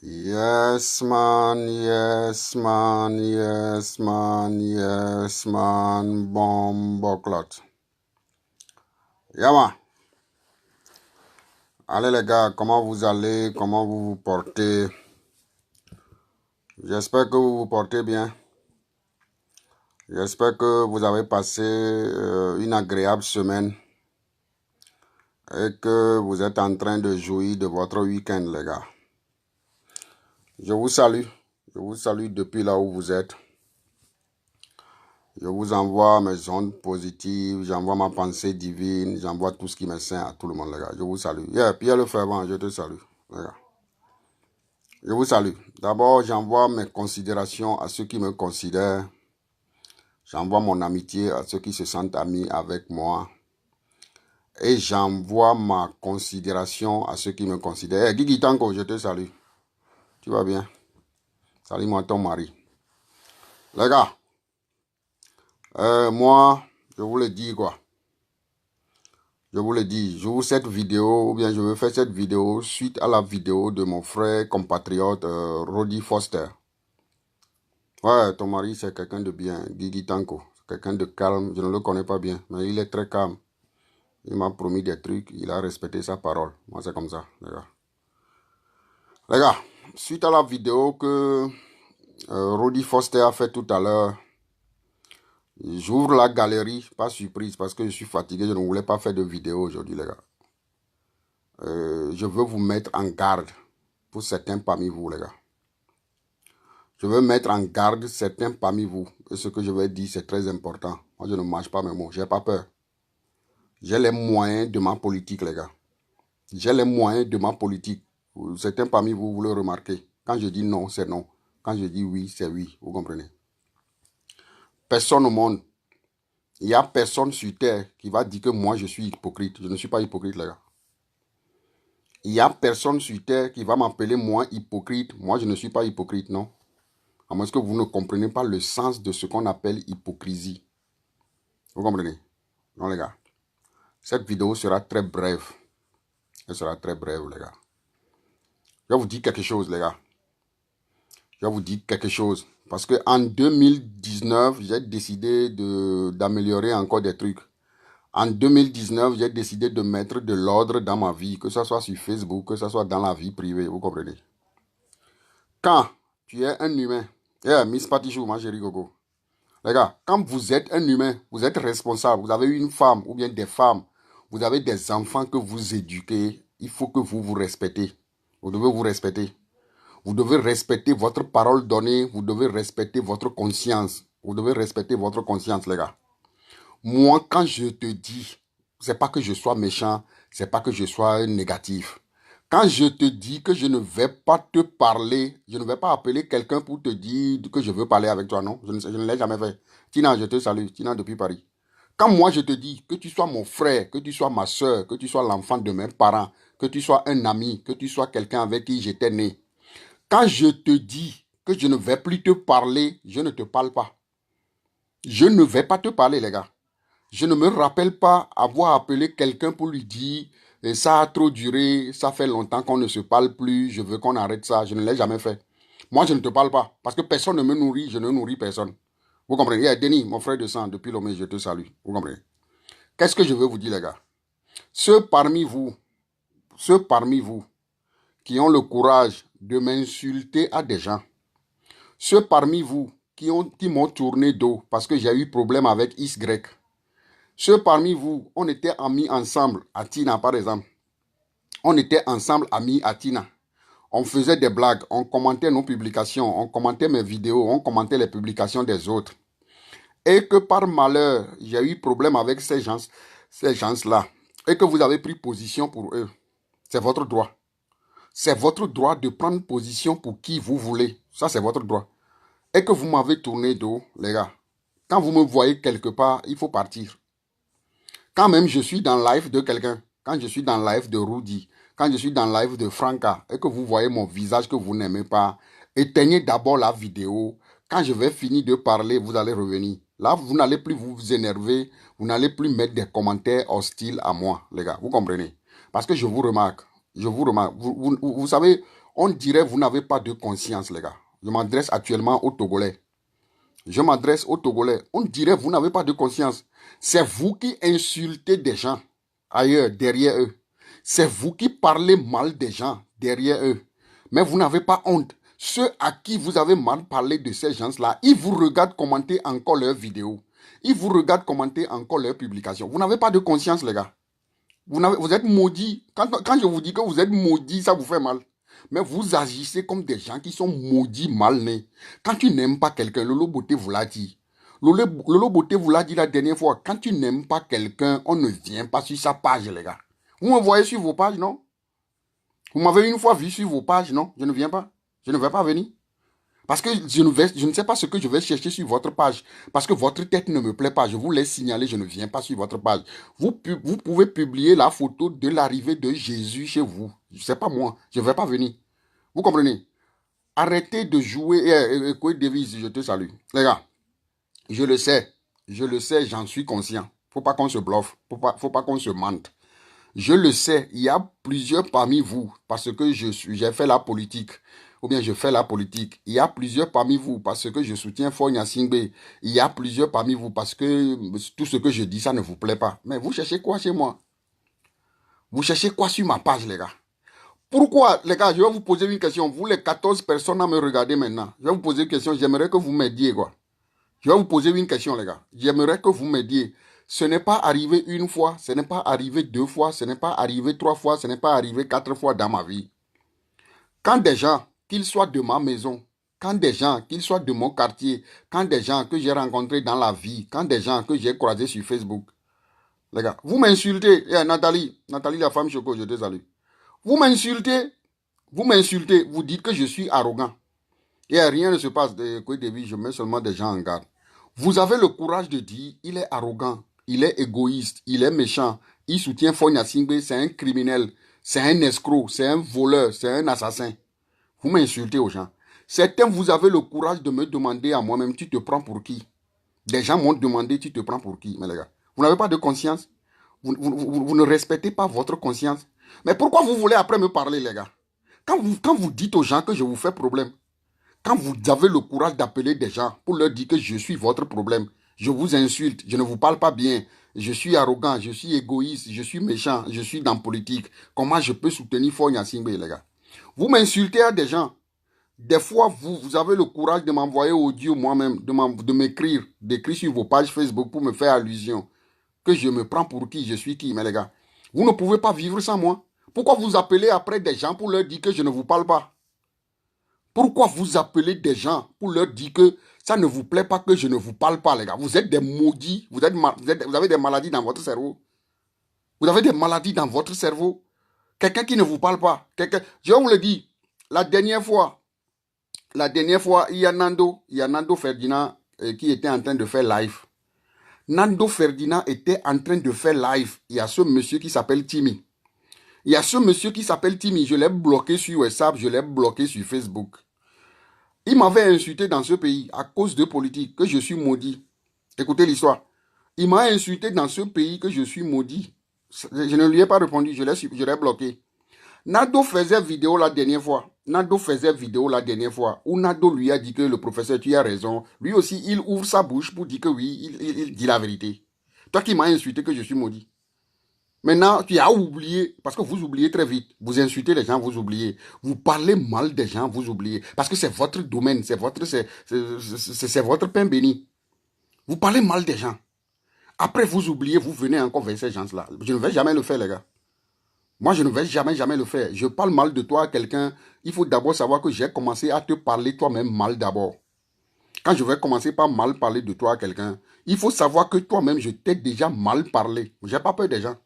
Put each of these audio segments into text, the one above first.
Yes, man, yes, man, yes, man, yes, man, bomb clot. Yeah, man. Allez, les gars, comment vous allez? Comment vous vous portez? J'espère que vous vous portez bien. J'espère que vous avez passé une agréable semaine et que vous êtes en train de jouir de votre week-end, les gars. Je vous salue. Je vous salue depuis là où vous êtes. Je vous envoie mes ondes positives, j'envoie ma pensée divine, j'envoie tout ce qui me saint à tout le monde, les gars. Je vous salue. Yeah, Pierre le Fervent, je te salue, les gars. Je vous salue. D'abord, j'envoie mes considérations à ceux qui me considèrent. J'envoie mon amitié à ceux qui se sentent amis avec moi. Et j'envoie ma considération à ceux qui me considèrent. Hey, Guigui Tanko, je te salue. Tu vas bien? Salut-moi ton mari. Les gars, moi, je vous le dis quoi. Je vous le dis, j'ouvre cette vidéo, ou bien je veux faire cette vidéo suite à la vidéo de mon frère compatriote Roddy Foster. Ouais, ton mari c'est quelqu'un de bien, Guigui Tanko, quelqu'un de calme, je ne le connais pas bien, mais il est très calme. Il m'a promis des trucs, il a respecté sa parole. Moi c'est comme ça, les gars. Les gars, suite à la vidéo que Roddy Foster a fait tout à l'heure, j'ouvre la galerie, pas surprise, parce que je suis fatigué, je ne voulais pas faire de vidéo aujourd'hui, les gars. Je veux vous mettre en garde pour certains parmi vous, les gars. Je veux mettre en garde certains parmi vous. Et ce que je vais dire, c'est très important. Moi, je ne mâche pas mes mots. Je n'ai pas peur. J'ai les moyens de ma politique, les gars. J'ai les moyens de ma politique. Certains parmi vous, vous le remarquez. Quand je dis non, c'est non. Quand je dis oui, c'est oui. Vous comprenez? Personne au monde. Il n'y a personne sur terre qui va dire que moi, je suis hypocrite. Je ne suis pas hypocrite, les gars. Il n'y a personne sur terre qui va m'appeler moi hypocrite. Moi, je ne suis pas hypocrite, non. À moins que vous ne comprenez pas le sens de ce qu'on appelle hypocrisie. Vous comprenez? Non, les gars. Cette vidéo sera très brève. Elle sera très brève, les gars. Je vais vous dire quelque chose, les gars. Je vais vous dire quelque chose. Parce qu'en 2019, j'ai décidé d'améliorer encore des trucs. En 2019, j'ai décidé de mettre de l'ordre dans ma vie, que ce soit sur Facebook, que ce soit dans la vie privée. Vous comprenez? Quand tu es un humain, Miss Patichou, ma chérie Gogo. Les gars, quand vous êtes un humain, vous êtes responsable, vous avez une femme ou bien des femmes, vous avez des enfants que vous éduquez, il faut que vous vous respectez. Vous devez vous respecter. Vous devez respecter votre parole donnée, vous devez respecter votre conscience. Vous devez respecter votre conscience, les gars. Moi, quand je te dis, c'est pas que je sois méchant, c'est pas que je sois négatif. Quand je te dis que je ne vais pas te parler, je ne vais pas appeler quelqu'un pour te dire que je veux parler avec toi, non. Je ne l'ai jamais fait. Tina, je te salue. Tina depuis Paris. Quand moi je te dis que tu sois mon frère, que tu sois ma soeur, que tu sois l'enfant de mes parents, que tu sois un ami, que tu sois quelqu'un avec qui j'étais né. Quand je te dis que je ne vais plus te parler, je ne te parle pas. Je ne vais pas te parler, les gars. Je ne me rappelle pas avoir appelé quelqu'un pour lui dire ça a trop duré, ça fait longtemps qu'on ne se parle plus, je veux qu'on arrête ça. Je ne l'ai jamais fait. Moi, je ne te parle pas parce que personne ne me nourrit, je ne nourris personne. Vous comprenez? Denis, mon frère de sang, depuis Lomé, je te salue. Vous comprenez? Qu'est-ce que je veux vous dire, les gars? Ceux parmi vous qui ont le courage de m'insulter à des gens, ceux parmi vous qui m'ont tourné dos parce que j'ai eu problème avec Y, ceux parmi vous, on était amis ensemble à Tina, par exemple. On était ensemble amis à Tina. On faisait des blagues, on commentait nos publications, on commentait mes vidéos, on commentait les publications des autres. Et que par malheur, j'ai eu problème avec ces gens-là. Et que vous avez pris position pour eux. C'est votre droit. C'est votre droit de prendre position pour qui vous voulez. Ça, c'est votre droit. Et que vous m'avez tourné dos, les gars. Quand vous me voyez quelque part, il faut partir. Quand même je suis dans le live de quelqu'un, quand je suis dans le live de Rudy, quand je suis dans le live de Franca, et que vous voyez mon visage que vous n'aimez pas, éteignez d'abord la vidéo. Quand je vais finir de parler, vous allez revenir. Là, vous n'allez plus vous énerver, vous n'allez plus mettre des commentaires hostiles à moi, les gars. Vous comprenez? Parce que je vous remarque, Je vous remarque. Vous savez, on dirait que vous n'avez pas de conscience, les gars. Je m'adresse actuellement aux Togolais. Je m'adresse aux Togolais. On dirait que vous n'avez pas de conscience. C'est vous qui insultez des gens ailleurs, derrière eux. C'est vous qui parlez mal des gens derrière eux. Mais vous n'avez pas honte. Ceux à qui vous avez mal parlé de ces gens-là, ils vous regardent commenter encore leurs vidéos. Ils vous regardent commenter encore leurs publications. Vous n'avez pas de conscience, les gars. Vous êtes maudits. Quand je vous dis que vous êtes maudits, ça vous fait mal. Mais vous agissez comme des gens qui sont maudits, mal nés. Quand tu n'aimes pas quelqu'un, Lolo Beauté vous l'a dit. Lolo Beauté vous l'a dit la dernière fois. Quand tu n'aimes pas quelqu'un, on ne vient pas sur sa page, les gars. Vous me voyez sur vos pages, non? Vous m'avez une fois vu sur vos pages, non? Je ne viens pas. Je ne vais pas venir. Parce que je ne sais pas ce que je vais chercher sur votre page. Parce que votre tête ne me plaît pas. Je vous laisse signaler, je ne viens pas sur votre page. Vous pouvez publier la photo de l'arrivée de Jésus chez vous. Ce n'est pas moi. Je ne vais pas venir. Vous comprenez? Arrêtez de jouer. Quoi Davis, je te salue. Les gars, je le sais. Je le sais, j'en suis conscient. Faut pas qu'on se bluffe. Faut pas qu'on se mente. Je le sais, il y a plusieurs parmi vous, parce que j'ai fait la politique, ou bien je fais la politique. Il y a plusieurs parmi vous, parce que je soutiens Fonya Singbe. Il y a plusieurs parmi vous, parce que tout ce que je dis, ça ne vous plaît pas. Mais vous cherchez quoi chez moi? Vous cherchez quoi sur ma page, les gars? Pourquoi, les gars, je vais vous poser une question. Vous, les 14 personnes à me regarder maintenant, je vais vous poser une question. J'aimerais que vous m'aidiez, quoi. Je vais vous poser une question, les gars. J'aimerais que vous m'aidiez. Ce n'est pas arrivé une fois, ce n'est pas arrivé deux fois, ce n'est pas arrivé trois fois, ce n'est pas arrivé quatre fois dans ma vie. Quand des gens, qu'ils soient de ma maison, quand des gens, qu'ils soient de mon quartier, quand des gens que j'ai rencontrés dans la vie, quand des gens que j'ai croisés sur Facebook, les gars, vous m'insultez. Nathalie, la femme choco, je te salue. Vous m'insultez, vous dites que je suis arrogant. Et rien ne se passe de quoi de vie, je mets seulement des gens en garde. Vous avez le courage de dire, il est arrogant, il est égoïste, il est méchant, il soutient Fonya Singbe, c'est un criminel, c'est un escroc, c'est un voleur, c'est un assassin. Vous m'insultez aux gens. Certains, vous avez le courage de me demander à moi-même, tu te prends pour qui? Des gens m'ont demandé, tu te prends pour qui? Mais les gars, vous n'avez pas de conscience. Vous ne respectez pas votre conscience. Mais pourquoi vous voulez après me parler, les gars? Quand vous dites aux gens que je vous fais problème, quand vous avez le courage d'appeler des gens pour leur dire que je suis votre problème, je vous insulte, je ne vous parle pas bien, je suis arrogant, je suis égoïste, je suis méchant, je suis dans politique, comment je peux soutenir Fonya Singbe, les gars? Vous m'insultez à des gens. Des fois, vous avez le courage de m'envoyer audio moi-même, de m'écrire, d'écrire sur vos pages Facebook pour me faire allusion. Que je me prends pour qui, je suis qui, mais les gars. Vous ne pouvez pas vivre sans moi. Pourquoi vous appelez après des gens pour leur dire que je ne vous parle pas? Pourquoi vous appelez des gens pour leur dire que ça ne vous plaît pas, que je ne vous parle pas, les gars? Vous êtes des maudits, vous avez des maladies dans votre cerveau. Vous avez des maladies dans votre cerveau. Quelqu'un qui ne vous parle pas. Je vous le dis, la dernière fois, il y a Nando Ferdinand qui était en train de faire live. Nando Ferdinand était en train de faire live. Il y a ce monsieur qui s'appelle Timmy. Je l'ai bloqué sur WhatsApp, je l'ai bloqué sur Facebook. Il m'avait insulté dans ce pays à cause de politique, que je suis maudit. Écoutez l'histoire. Il m'a insulté dans ce pays que je suis maudit. Je ne lui ai pas répondu, je l'ai bloqué. Nado faisait vidéo la dernière fois. Où Nado lui a dit que le professeur, tu as raison. Lui aussi, il ouvre sa bouche pour dire que oui, il dit la vérité. Toi qui m'as insulté que je suis maudit. Maintenant, tu as oublié, parce que vous oubliez très vite. Vous insultez les gens, vous oubliez. Vous parlez mal des gens, vous oubliez. Parce que c'est votre domaine, c'est votre pain béni. Vous parlez mal des gens. Après, vous oubliez, vous venez encore vers ces gens-là. Je ne vais jamais le faire, les gars. Moi, je ne vais jamais le faire. Je parle mal de toi à quelqu'un. Il faut d'abord savoir que j'ai commencé à te parler toi-même mal d'abord. Quand je vais commencer par mal parler de toi à quelqu'un, il faut savoir que toi-même, je t'ai déjà mal parlé. Je n'ai pas peur des gens.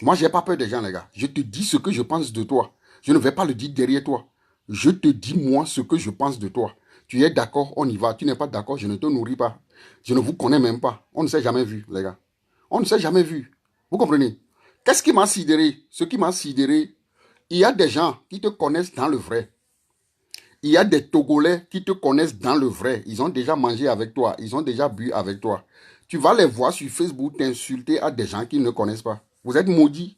Moi, je n'ai pas peur des gens, les gars. Je te dis ce que je pense de toi. Je ne vais pas le dire derrière toi. Je te dis, moi, ce que je pense de toi. Tu es d'accord, on y va. Tu n'es pas d'accord, je ne te nourris pas. Je ne vous connais même pas. On ne s'est jamais vu, les gars. On ne s'est jamais vu. Vous comprenez? Qu'est-ce qui m'a sidéré? Ce qui m'a sidéré, il y a des gens qui te connaissent dans le vrai. Il y a des Togolais qui te connaissent dans le vrai. Ils ont déjà mangé avec toi. Ils ont déjà bu avec toi. Tu vas les voir sur Facebook t'insulter à des gens qui ne connaissent pas. Vous êtes maudits.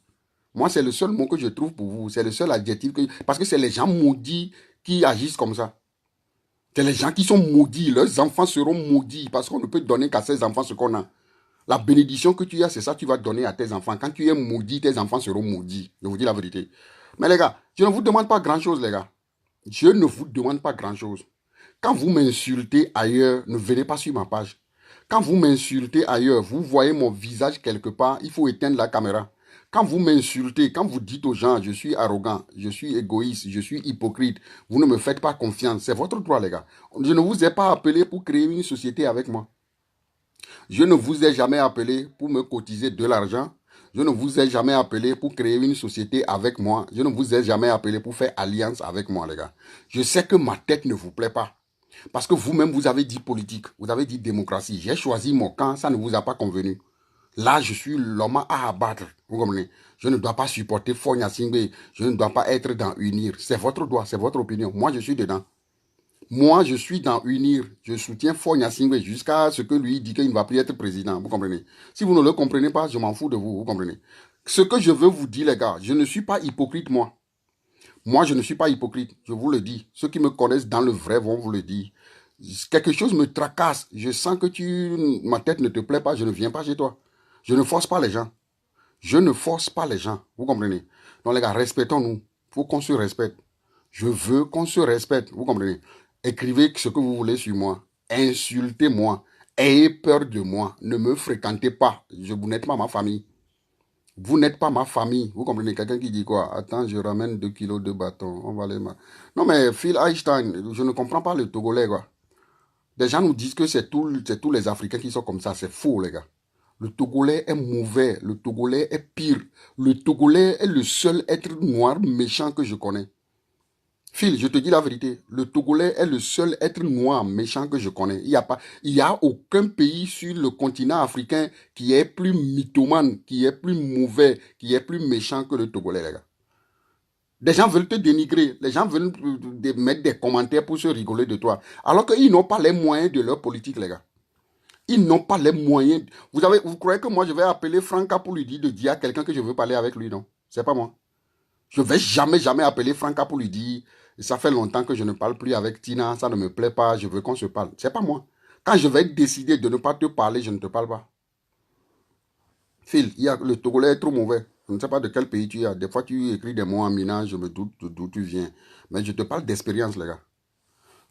Moi, c'est le seul mot que je trouve pour vous. C'est le seul adjectif que... Parce que c'est les gens maudits qui agissent comme ça. C'est les gens qui sont maudits. Leurs enfants seront maudits parce qu'on ne peut donner qu'à ses enfants ce qu'on a. La bénédiction que tu as, c'est ça que tu vas donner à tes enfants. Quand tu es maudit, tes enfants seront maudits. Je vous dis la vérité. Mais les gars, je ne vous demande pas grand-chose, les gars. Je ne vous demande pas grand-chose. Quand vous m'insultez ailleurs, ne venez pas sur ma page. Quand vous m'insultez ailleurs, vous voyez mon visage quelque part, il faut éteindre la caméra. Quand vous m'insultez, quand vous dites aux gens, je suis arrogant, je suis égoïste, je suis hypocrite, vous ne me faites pas confiance. C'est votre droit, les gars. Je ne vous ai pas appelé pour créer une société avec moi. Je ne vous ai jamais appelé pour me cotiser de l'argent. Je ne vous ai jamais appelé pour créer une société avec moi. Je ne vous ai jamais appelé pour faire alliance avec moi, les gars. Je sais que ma tête ne vous plaît pas. Parce que vous-même, vous avez dit politique, vous avez dit démocratie. J'ai choisi mon camp, ça ne vous a pas convenu. Là, je suis l'homme à abattre. Vous comprenez? Je ne dois pas supporter Fogna Singbe. Je ne dois pas être dans Unir. C'est votre droit, c'est votre opinion. Moi, je suis dedans. Moi, je suis dans Unir. Je soutiens Fogna Singbe jusqu'à ce que lui dit qu'il ne va plus être président. Vous comprenez? Si vous ne le comprenez pas, je m'en fous de vous. Vous comprenez? Ce que je veux vous dire, les gars, je ne suis pas hypocrite, moi. Moi, je ne suis pas hypocrite. Je vous le dis. Ceux qui me connaissent dans le vrai vont vous le dire. Quelque chose me tracasse. Je sens que ma tête ne te plaît pas. Je ne viens pas chez toi. Je ne force pas les gens. Je ne force pas les gens. Vous comprenez? Donc, les gars, respectons-nous. Il faut qu'on se respecte. Je veux qu'on se respecte. Vous comprenez? Écrivez ce que vous voulez sur moi. Insultez-moi. Ayez peur de moi. Ne me fréquentez pas. Vous n'êtes pas ma famille. Vous n'êtes pas ma famille. Vous comprenez? Quelqu'un qui dit quoi? Attends, je ramène 2 kilos de bâton. On va les... Non, mais Phil Einstein, je ne comprends pas le Togolais, quoi. Des gens nous disent que c'est tous les Africains qui sont comme ça. C'est faux, les gars. Le Togolais est mauvais. Le Togolais est pire. Le Togolais est le seul être noir méchant que je connais. Phil, je te dis la vérité. Le Togolais est le seul être noir méchant que je connais. Il y a aucun pays sur le continent africain qui est plus mythomane, qui est plus mauvais, qui est plus méchant que le Togolais, les gars. Des gens veulent te dénigrer. Les gens veulent mettre des commentaires pour se rigoler de toi. Alors qu'ils n'ont pas les moyens de leur politique, les gars. Ils n'ont pas les moyens. Vous croyez que moi, je vais appeler Franca pour lui dire à quelqu'un que je veux parler avec lui, non? C'est pas moi. Je ne vais jamais appeler Franca pour lui dire, ça fait longtemps que je ne parle plus avec Tina, ça ne me plaît pas, je veux qu'on se parle. C'est pas moi. Quand je vais décider de ne pas te parler, je ne te parle pas. Phil, le Togolais est trop mauvais. Je ne sais pas de quel pays tu es. Des fois, tu écris des mots en mina, je me doute d'où tu viens. Mais je te parle d'expérience, les gars.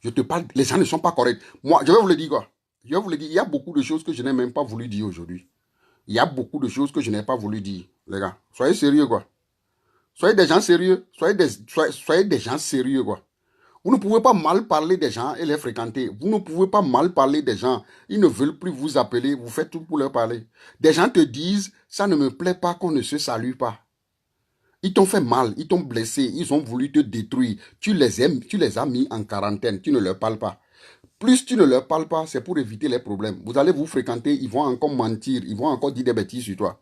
Je te parle, les gens ne sont pas corrects. Moi, je vais vous le dire quoi. Je vais vous le dire, il y a beaucoup de choses que je n'ai même pas voulu dire aujourd'hui. Il y a beaucoup de choses que je n'ai pas voulu dire, les gars. Soyez sérieux, quoi. Soyez des gens sérieux. Soyez des gens sérieux, quoi. Vous ne pouvez pas mal parler des gens et les fréquenter. Vous ne pouvez pas mal parler des gens. Ils ne veulent plus vous appeler. Vous faites tout pour leur parler. Des gens te disent, ça ne me plaît pas qu'on ne se salue pas. Ils t'ont fait mal, ils t'ont blessé, ils ont voulu te détruire. Tu les as mis en quarantaine, tu ne leur parles pas. Plus tu ne leur parles pas, c'est pour éviter les problèmes. Vous allez vous fréquenter, ils vont encore mentir, ils vont encore dire des bêtises sur toi.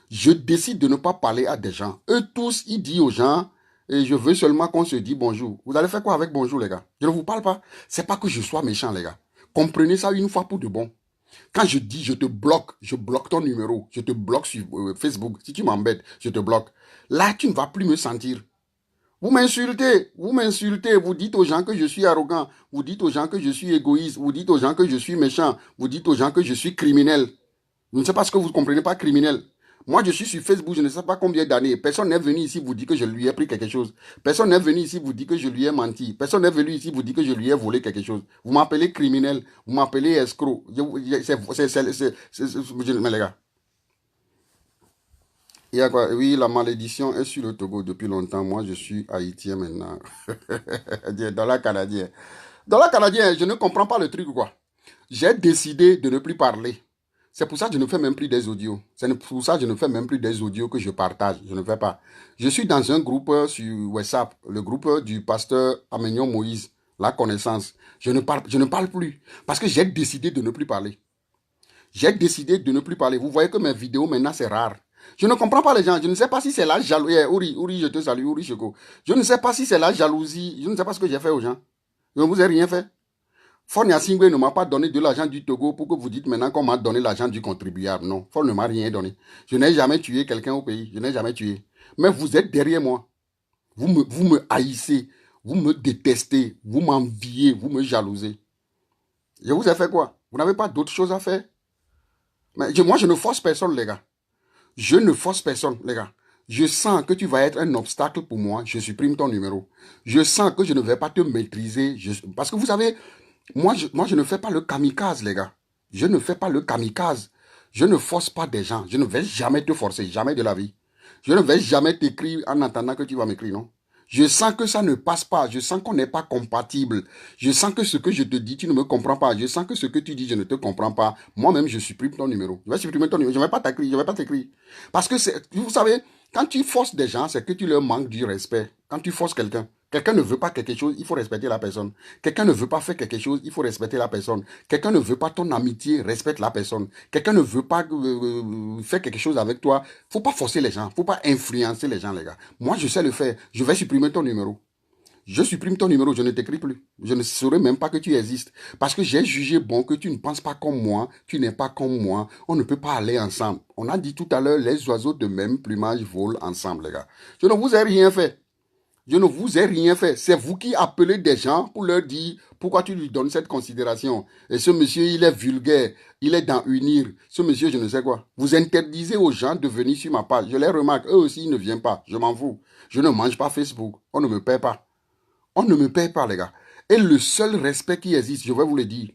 Je décide de ne pas parler à des gens. Eux tous, ils disent aux gens, et je veux seulement qu'on se dise bonjour. Vous allez faire quoi avec bonjour, les gars? Je ne vous parle pas. C'est pas que je sois méchant, les gars. Comprenez ça une fois pour de bon. Quand je dis je bloque ton numéro, je te bloque sur Facebook. Si tu m'embêtes, je te bloque. Là, tu ne vas plus me sentir. Vous m'insultez, vous dites aux gens que je suis arrogant, vous dites aux gens que je suis égoïste, vous dites aux gens que je suis méchant, vous dites aux gens que je suis criminel. Je ne sais pas ce que vous ne comprenez pas, criminel. Moi, je suis sur Facebook, je ne sais pas combien d'années. Personne n'est venu ici vous dire que je lui ai pris quelque chose. Personne n'est venu ici vous dire que je lui ai menti. Personne n'est venu ici vous dire que je lui ai volé quelque chose. Vous m'appelez criminel, vous m'appelez escroc. Mais les gars, il y a quoi? Oui, la malédiction est sur le Togo depuis longtemps. Moi, je suis haïtien maintenant. Dollar canadien. Dollar canadien, je ne comprends pas le truc, quoi. J'ai décidé de ne plus parler. C'est pour ça que je ne fais même plus des audios. C'est pour ça que je ne fais même plus des audios que je partage. Je ne fais pas. Je suis dans un groupe sur WhatsApp, le groupe du pasteur Aménion Moïse, la connaissance. Je ne parle plus. Parce que j'ai décidé de ne plus parler. J'ai décidé de ne plus parler. Vous voyez que mes vidéos maintenant, c'est rare. Je ne comprends pas les gens. Je ne sais pas si c'est la jalousie. Ouri, je te salue, Ouri Cheko. Je ne sais pas si c'est la jalousie. Je ne sais pas ce que j'ai fait aux gens. Je ne vous ai rien fait. Fonia Singwe ne m'a pas donné de l'argent du Togo pour que vous dites maintenant qu'on m'a donné l'argent du contribuable. Non, Fon ne m'a rien donné. Je n'ai jamais tué quelqu'un au pays. Je n'ai jamais tué. Mais vous êtes derrière moi. Vous me haïssez. Vous me détestez. Vous m'enviez. Vous me jalousez. Je vous ai fait quoi? Vous n'avez pas d'autre chose à faire? Mais moi, je ne force personne, les gars. Je ne force personne, les gars. Je sens que tu vas être un obstacle pour moi. Je supprime ton numéro. Je sens que je ne vais pas te maîtriser. Parce que vous savez, moi, je ne fais pas le kamikaze, les gars. Je ne fais pas le kamikaze. Je ne force pas des gens. Je ne vais jamais te forcer, jamais de la vie. Je ne vais jamais t'écrire en attendant que tu vas m'écrire, non? Je sens que ça ne passe pas. Je sens qu'on n'est pas compatible. Je sens que ce que je te dis, tu ne me comprends pas. Je sens que ce que tu dis, je ne te comprends pas. Moi-même, je supprime ton numéro. Je vais supprimer ton numéro. Je ne vais pas t'écrire. Je ne vais pas t'écrire. Parce que, vous savez, quand tu forces des gens, c'est que tu leur manques du respect. Quand tu forces quelqu'un, quelqu'un ne veut pas quelque chose, il faut respecter la personne. Quelqu'un ne veut pas faire quelque chose, il faut respecter la personne. Quelqu'un ne veut pas ton amitié, respecte la personne. Quelqu'un ne veut pas faire quelque chose avec toi. Faut pas forcer les gens, faut pas influencer les gens, les gars. Moi, je sais le faire. Je vais supprimer ton numéro. Je supprime ton numéro, je ne t'écris plus. Je ne saurais même pas que tu existes. Parce que j'ai jugé bon que tu ne penses pas comme moi, tu n'es pas comme moi. On ne peut pas aller ensemble. On a dit tout à l'heure, les oiseaux de même plumage volent ensemble, les gars. Je ne vous ai rien fait. Je ne vous ai rien fait. C'est vous qui appelez des gens pour leur dire pourquoi tu lui donnes cette considération. Et ce monsieur, il est vulgaire. Il est dans unir. Ce monsieur, je ne sais quoi. Vous interdisez aux gens de venir sur ma page. Je les remarque. Eux aussi, ils ne viennent pas. Je m'en fous. Je ne mange pas Facebook. On ne me paie pas. On ne me paie pas, les gars. Et le seul respect qui existe, je vais vous le dire,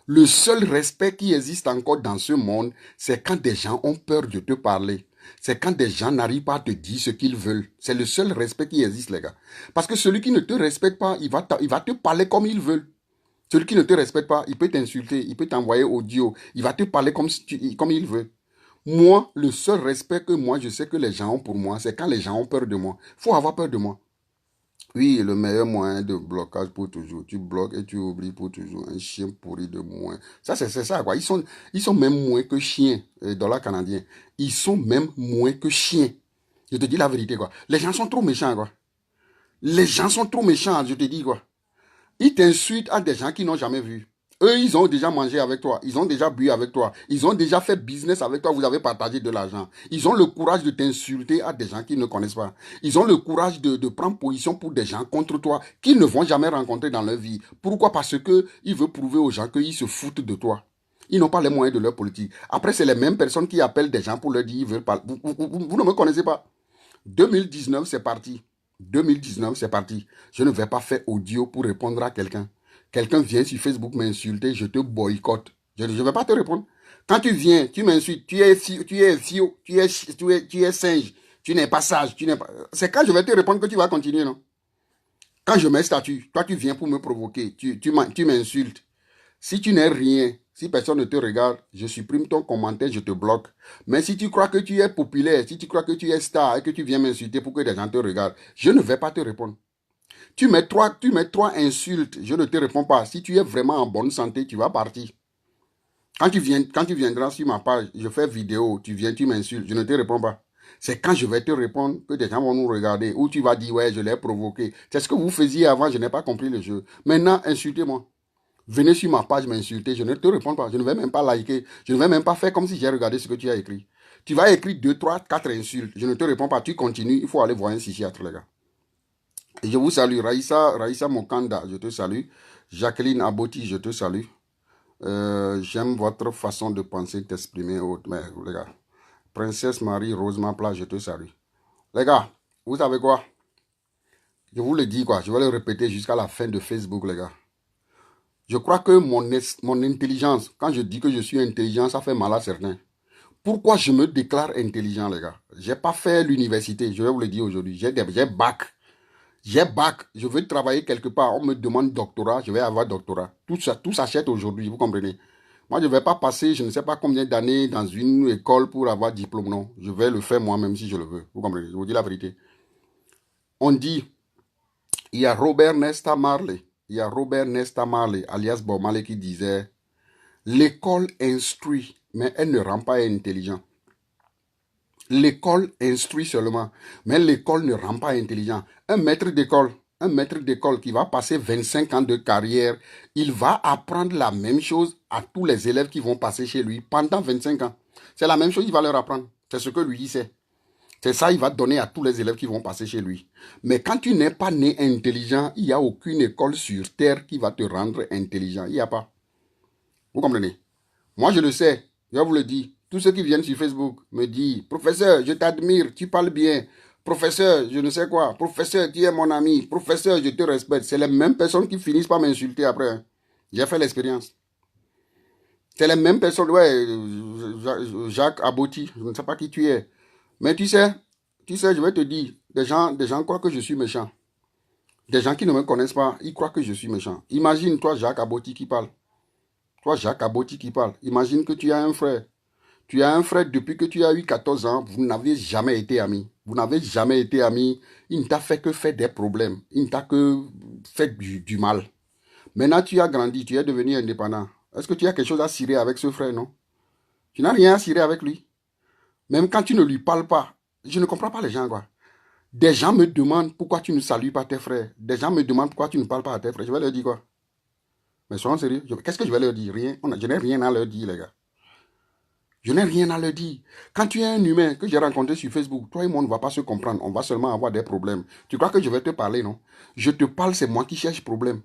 le seul respect qui existe encore dans ce monde, c'est quand des gens ont peur de te parler. C'est quand des gens n'arrivent pas à te dire ce qu'ils veulent. C'est le seul respect qui existe, les gars. Parce que celui qui ne te respecte pas, il va te parler comme il veut. Celui qui ne te respecte pas, il peut t'insulter, il peut t'envoyer audio, il va te parler comme il veut. Moi, le seul respect que moi, je sais que les gens ont pour moi, c'est quand les gens ont peur de moi. Il faut avoir peur de moi. Oui, le meilleur moyen de blocage pour toujours. Tu bloques et tu oublies pour toujours. Un chien pourri de moins. Ça, c'est ça, quoi. Ils sont même moins que chiens, dollars canadiens. Ils sont même moins que chiens. Je te dis la vérité, quoi. Les gens sont trop méchants, quoi. Les gens sont trop méchants, je te dis, quoi. Ils t'insultent à des gens qui n'ont jamais vu. Eux, ils ont déjà mangé avec toi. Ils ont déjà bu avec toi. Ils ont déjà fait business avec toi. Vous avez partagé de l'argent. Ils ont le courage de t'insulter à des gens qu'ils ne connaissent pas. Ils ont le courage de prendre position pour des gens contre toi qu'ils ne vont jamais rencontrer dans leur vie. Pourquoi? Parce que ils veulent prouver aux gens qu'ils se foutent de toi. Ils n'ont pas les moyens de leur politique. Après, c'est les mêmes personnes qui appellent des gens pour leur dire qu'ils veulent pas. Vous ne me connaissez pas. 2019, c'est parti. 2019, c'est parti. Je ne vais pas faire audio pour répondre à quelqu'un. Quelqu'un vient sur Facebook m'insulter, je te boycotte. Je ne vais pas te répondre. Quand tu viens, tu m'insultes, tu es fio, tu es singe, tu n'es pas sage, tu n'es pas... C'est quand je vais te répondre que tu vas continuer, non? Quand je mets statut, toi tu viens pour me provoquer, tu m'insultes. Si tu n'es rien, si personne ne te regarde, je supprime ton commentaire, je te bloque. Mais si tu crois que tu es populaire, si tu crois que tu es star et que tu viens m'insulter pour que des gens te regardent, je ne vais pas te répondre. Tu mets trois insultes, je ne te réponds pas. Si tu es vraiment en bonne santé, tu vas partir. Quand tu viendras sur ma page, je fais vidéo, tu viens, tu m'insultes, je ne te réponds pas. C'est quand je vais te répondre que des gens vont nous regarder, ou tu vas dire, ouais, je l'ai provoqué. C'est ce que vous faisiez avant, je n'ai pas compris le jeu. Maintenant, insultez-moi. Venez sur ma page m'insulter, je ne te réponds pas, je ne vais même pas liker, je ne vais même pas faire comme si j'ai regardé ce que tu as écrit. Tu vas écrire 2, 3, 4 insultes, je ne te réponds pas, tu continues, il faut aller voir un psychiatre, les gars. Et je vous salue, Raïssa Mokanda, je te salue. Jacqueline Aboti, je te salue. J'aime votre façon de penser, t'exprimer. Mais les gars, Princesse Marie Rose Mapla, je te salue. Les gars, vous savez quoi? Je vous le dis quoi, je vais le répéter jusqu'à la fin de Facebook, les gars. Je crois que mon intelligence, quand je dis que je suis intelligent, ça fait mal à certains. Pourquoi je me déclare intelligent, les gars? J'ai pas fait l'université, je vais vous le dire aujourd'hui. J'ai bac. J'ai bac, je veux travailler quelque part, on me demande doctorat, je vais avoir doctorat. Tout s'achète aujourd'hui, vous comprenez? Moi, je ne vais pas passer, je ne sais pas combien d'années dans une école pour avoir diplôme, non. Je vais le faire moi-même si je le veux, vous comprenez? Je vous dis la vérité. On dit, il y a Robert Nesta Marley, alias Bob Marley, qui disait, l'école instruit, mais elle ne rend pas intelligent. L'école instruit seulement, mais l'école ne rend pas intelligent. Un maître d'école, un maître d'école qui va passer 25 ans de carrière, il va apprendre la même chose à tous les élèves qui vont passer chez lui pendant 25 ans. C'est la même chose qu'il va leur apprendre. C'est ce que lui il sait. C'est ça qu'il va donner à tous les élèves qui vont passer chez lui. Mais quand tu n'es pas né intelligent, il n'y a aucune école sur terre qui va te rendre intelligent. Il n'y a pas. Vous comprenez? Moi, je le sais. Je vous le dis. Tous ceux qui viennent sur Facebook me disent, professeur, je t'admire, tu parles bien. Professeur, je ne sais quoi. Professeur, tu es mon ami. Professeur, je te respecte. C'est les mêmes personnes qui finissent par m'insulter après. J'ai fait l'expérience. C'est les mêmes personnes. Ouais, Jacques Aboti, je ne sais pas qui tu es. Mais tu sais, je vais te dire, des gens croient que je suis méchant. Des gens qui ne me connaissent pas, ils croient que je suis méchant. Imagine toi, Jacques Aboti qui parle. Toi, Jacques Aboti qui parle. Imagine que tu as un frère. Tu as un frère depuis que tu as eu 14 ans, vous n'avez jamais été amis. Vous n'avez jamais été amis. Il ne t'a fait que faire des problèmes. Il ne t'a que fait du mal. Maintenant, tu as grandi, tu es devenu indépendant. Est-ce que tu as quelque chose à cirer avec ce frère, non? Tu n'as rien à cirer avec lui. Même quand tu ne lui parles pas. Je ne comprends pas les gens, quoi. Des gens me demandent pourquoi tu ne salues pas tes frères. Des gens me demandent pourquoi tu ne parles pas à tes frères. Je vais leur dire quoi? Mais soyons sérieux. Qu'est-ce que je vais leur dire? Rien. Je n'ai rien à leur dire, les gars. Je n'ai rien à leur dire. Quand tu es un humain que j'ai rencontré sur Facebook, toi et moi, on ne va pas se comprendre. On va seulement avoir des problèmes. Tu crois que je vais te parler, non? Je te parle, c'est moi qui cherche problème.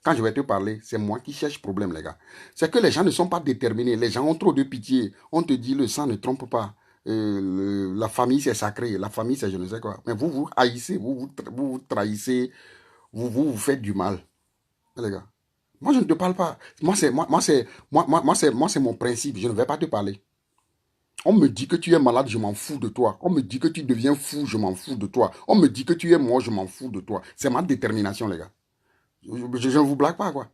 Quand je vais te parler, c'est moi qui cherche problème, les gars. C'est que les gens ne sont pas déterminés. Les gens ont trop de pitié. On te dit, le sang ne trompe pas. La famille, c'est sacré. La famille, c'est je ne sais quoi. Mais vous, vous haïssez, vous trahissez, vous faites du mal. Les gars. Moi, je ne te parle pas. C'est mon principe. Je ne vais pas te parler. On me dit que tu es malade, je m'en fous de toi. On me dit que tu deviens fou, je m'en fous de toi. On me dit que tu es mort, je m'en fous de toi. C'est ma détermination, les gars. Je ne vous blague pas, quoi.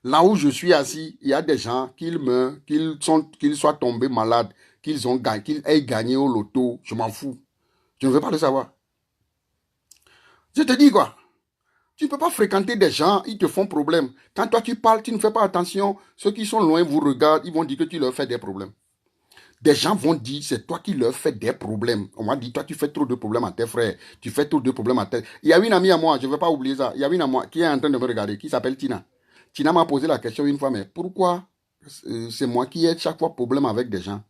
Là où je suis assis, il y a des gens, qu'ils soient tombés malades, qu'ils aient gagné au loto, je m'en fous. Je ne veux pas le savoir. Je te dis, quoi. Tu ne peux pas fréquenter des gens, ils te font problème. Quand toi tu parles, tu ne fais pas attention. Ceux qui sont loin vous regardent, ils vont dire que tu leur fais des problèmes. Des gens vont dire, c'est toi qui leur fais des problèmes. On m'a dit, toi, tu fais trop de problèmes à tes frères. Tu fais trop de problèmes à tes... Il y a une amie à moi, je ne veux pas oublier ça. Il y a une amie à moi qui est en train de me regarder, qui s'appelle Tina. Tina m'a posé la question une fois, mais pourquoi c'est moi qui ai chaque fois problème avec des gens?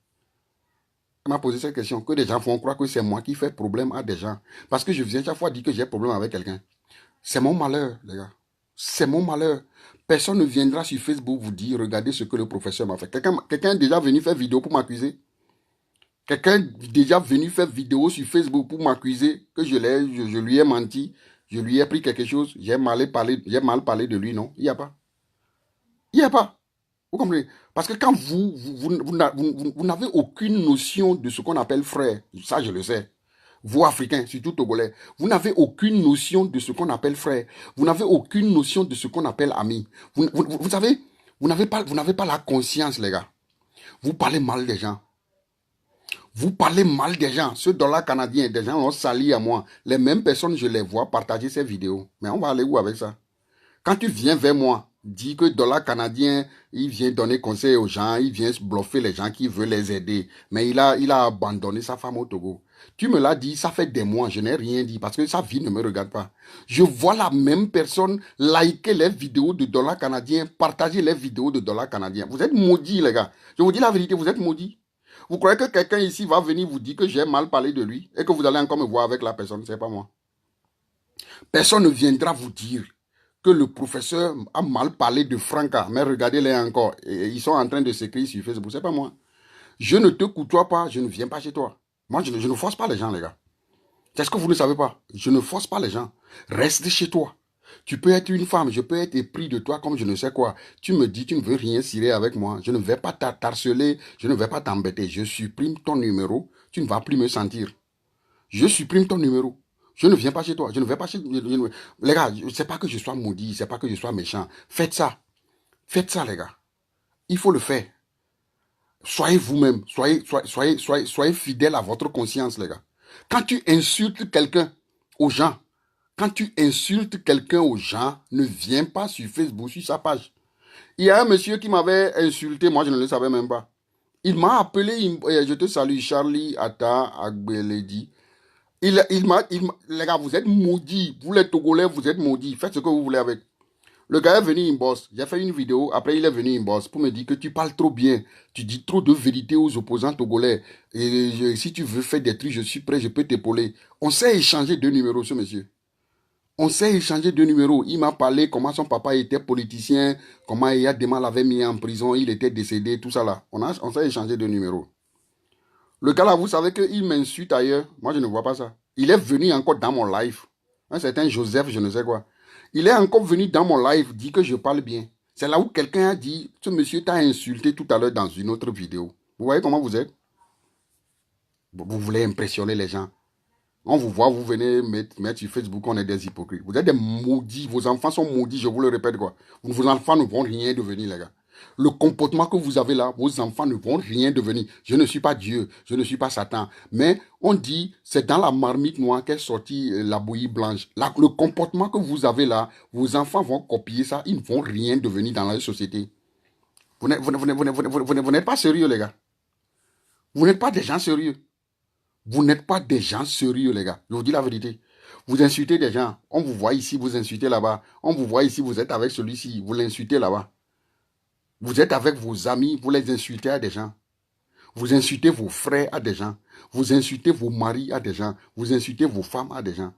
Elle m'a posé cette question, que des gens font croire que c'est moi qui fais problème à des gens. Parce que je viens chaque fois dire que j'ai problème avec quelqu'un. C'est mon malheur, les gars. C'est mon malheur. Personne ne viendra sur Facebook vous dire, regardez ce que le professeur m'a fait. Quelqu'un est déjà venu faire vidéo pour m'accuser. Quelqu'un est déjà venu faire vidéo sur Facebook pour m'accuser que je lui ai menti. Je lui ai pris quelque chose. J'ai mal parlé de lui, non? Il n'y a pas. Il n'y a pas. Vous comprenez? Parce que quand vous n'avez aucune notion de ce qu'on appelle frère, ça je le sais. Vous, Africains, surtout Togolais, vous n'avez aucune notion de ce qu'on appelle frère. Vous n'avez aucune notion de ce qu'on appelle ami. Vous savez, vous n'avez pas la conscience, les gars. Vous parlez mal des gens. Vous parlez mal des gens. Ce dollar canadien, des gens ont sali à moi. Les mêmes personnes, je les vois partager ces vidéos. Mais on va aller où avec ça? Quand tu viens vers moi, dis que dollar canadien, il vient donner conseil aux gens, il vient bluffer les gens qui veulent les aider. Mais il a abandonné sa femme au Togo. Tu me l'as dit, ça fait des mois, je n'ai rien dit parce que sa vie ne me regarde pas. Je vois la même personne liker les vidéos de dollar canadien, partager les vidéos de dollar canadien. Vous êtes maudits, les gars. Je vous dis la vérité, vous êtes maudits. Vous croyez que quelqu'un ici va venir vous dire que j'ai mal parlé de lui et que vous allez encore me voir avec la personne, c'est pas moi. Personne ne viendra vous dire que le professeur a mal parlé de Franca, mais regardez-les encore. Et ils sont en train de s'écrire sur Facebook, c'est pas moi. Je ne te côtoie pas, je ne viens pas chez toi. Moi, je ne force pas les gens, les gars. C'est ce que vous ne savez pas. Je ne force pas les gens. Reste chez toi. Tu peux être une femme, je peux être épris de toi comme je ne sais quoi. Tu me dis, tu ne veux rien cirer avec moi. Je ne vais pas t'harceler, je ne vais pas t'embêter. Je supprime ton numéro, tu ne vas plus me sentir. Je supprime ton numéro. Je ne viens pas chez toi. Je ne vais pas chez... Les gars, c'est pas que je sois maudit, c'est pas que je sois méchant. Faites ça. Faites ça, les gars. Il faut le faire. Soyez vous-même. Soyez fidèle à votre conscience, les gars. Quand tu insultes quelqu'un aux gens, quand tu insultes quelqu'un aux gens, ne viens pas sur Facebook, sur sa page. Il y a un monsieur qui m'avait insulté, moi je ne le savais même pas. Il m'a appelé, je te salue, Charlie Atta Agbeledi. Les gars, vous êtes maudits. Vous les Togolais, vous êtes maudits. Faites ce que vous voulez avec. Le gars est venu, il bosse. J'ai fait une vidéo. Après, il est venu, il bosse pour me dire que tu parles trop bien. Tu dis trop de vérité aux opposants togolais. Et si tu veux faire des trucs, je suis prêt, je peux t'épauler. On s'est échangé 2 numéros, ce monsieur. On s'est échangé 2 numéros. Il m'a parlé comment son papa était politicien, comment Yadema l'avait mis en prison, il était décédé, tout ça là. On s'est échangé 2 numéros. Le gars là, vous savez qu'il m'insulte ailleurs. Moi, je ne vois pas ça. Il est venu encore dans mon live. Un certain Joseph, je ne sais quoi. Il est encore venu dans mon live dire que je parle bien. C'est là où quelqu'un a dit, ce monsieur t'a insulté tout à l'heure dans une autre vidéo. Vous voyez comment vous êtes? Vous voulez impressionner les gens. On vous voit, vous venez mettre sur Facebook, on est des hypocrites. Vous êtes des maudits, vos enfants sont maudits, je vous le répète quoi. Vos enfants ne vont rien devenir, les gars. Le comportement que vous avez là, vos enfants ne vont rien devenir. Je ne suis pas Dieu, je ne suis pas Satan. Mais on dit, c'est dans la marmite noire qu'est sortie la bouillie blanche. Là, le comportement que vous avez là, vos enfants vont copier ça, ils ne vont rien devenir dans la société. Vous n'êtes pas sérieux, les gars. Vous n'êtes pas des gens sérieux. Vous n'êtes pas des gens sérieux, les gars. Je vous dis la vérité. Vous insultez des gens. On vous voit ici, vous insultez là-bas. On vous voit ici, vous êtes avec celui-ci, vous l'insultez là-bas. Vous êtes avec vos amis, vous les insultez à des gens. Vous insultez vos frères à des gens. Vous insultez vos maris à des gens. Vous insultez vos femmes à des gens.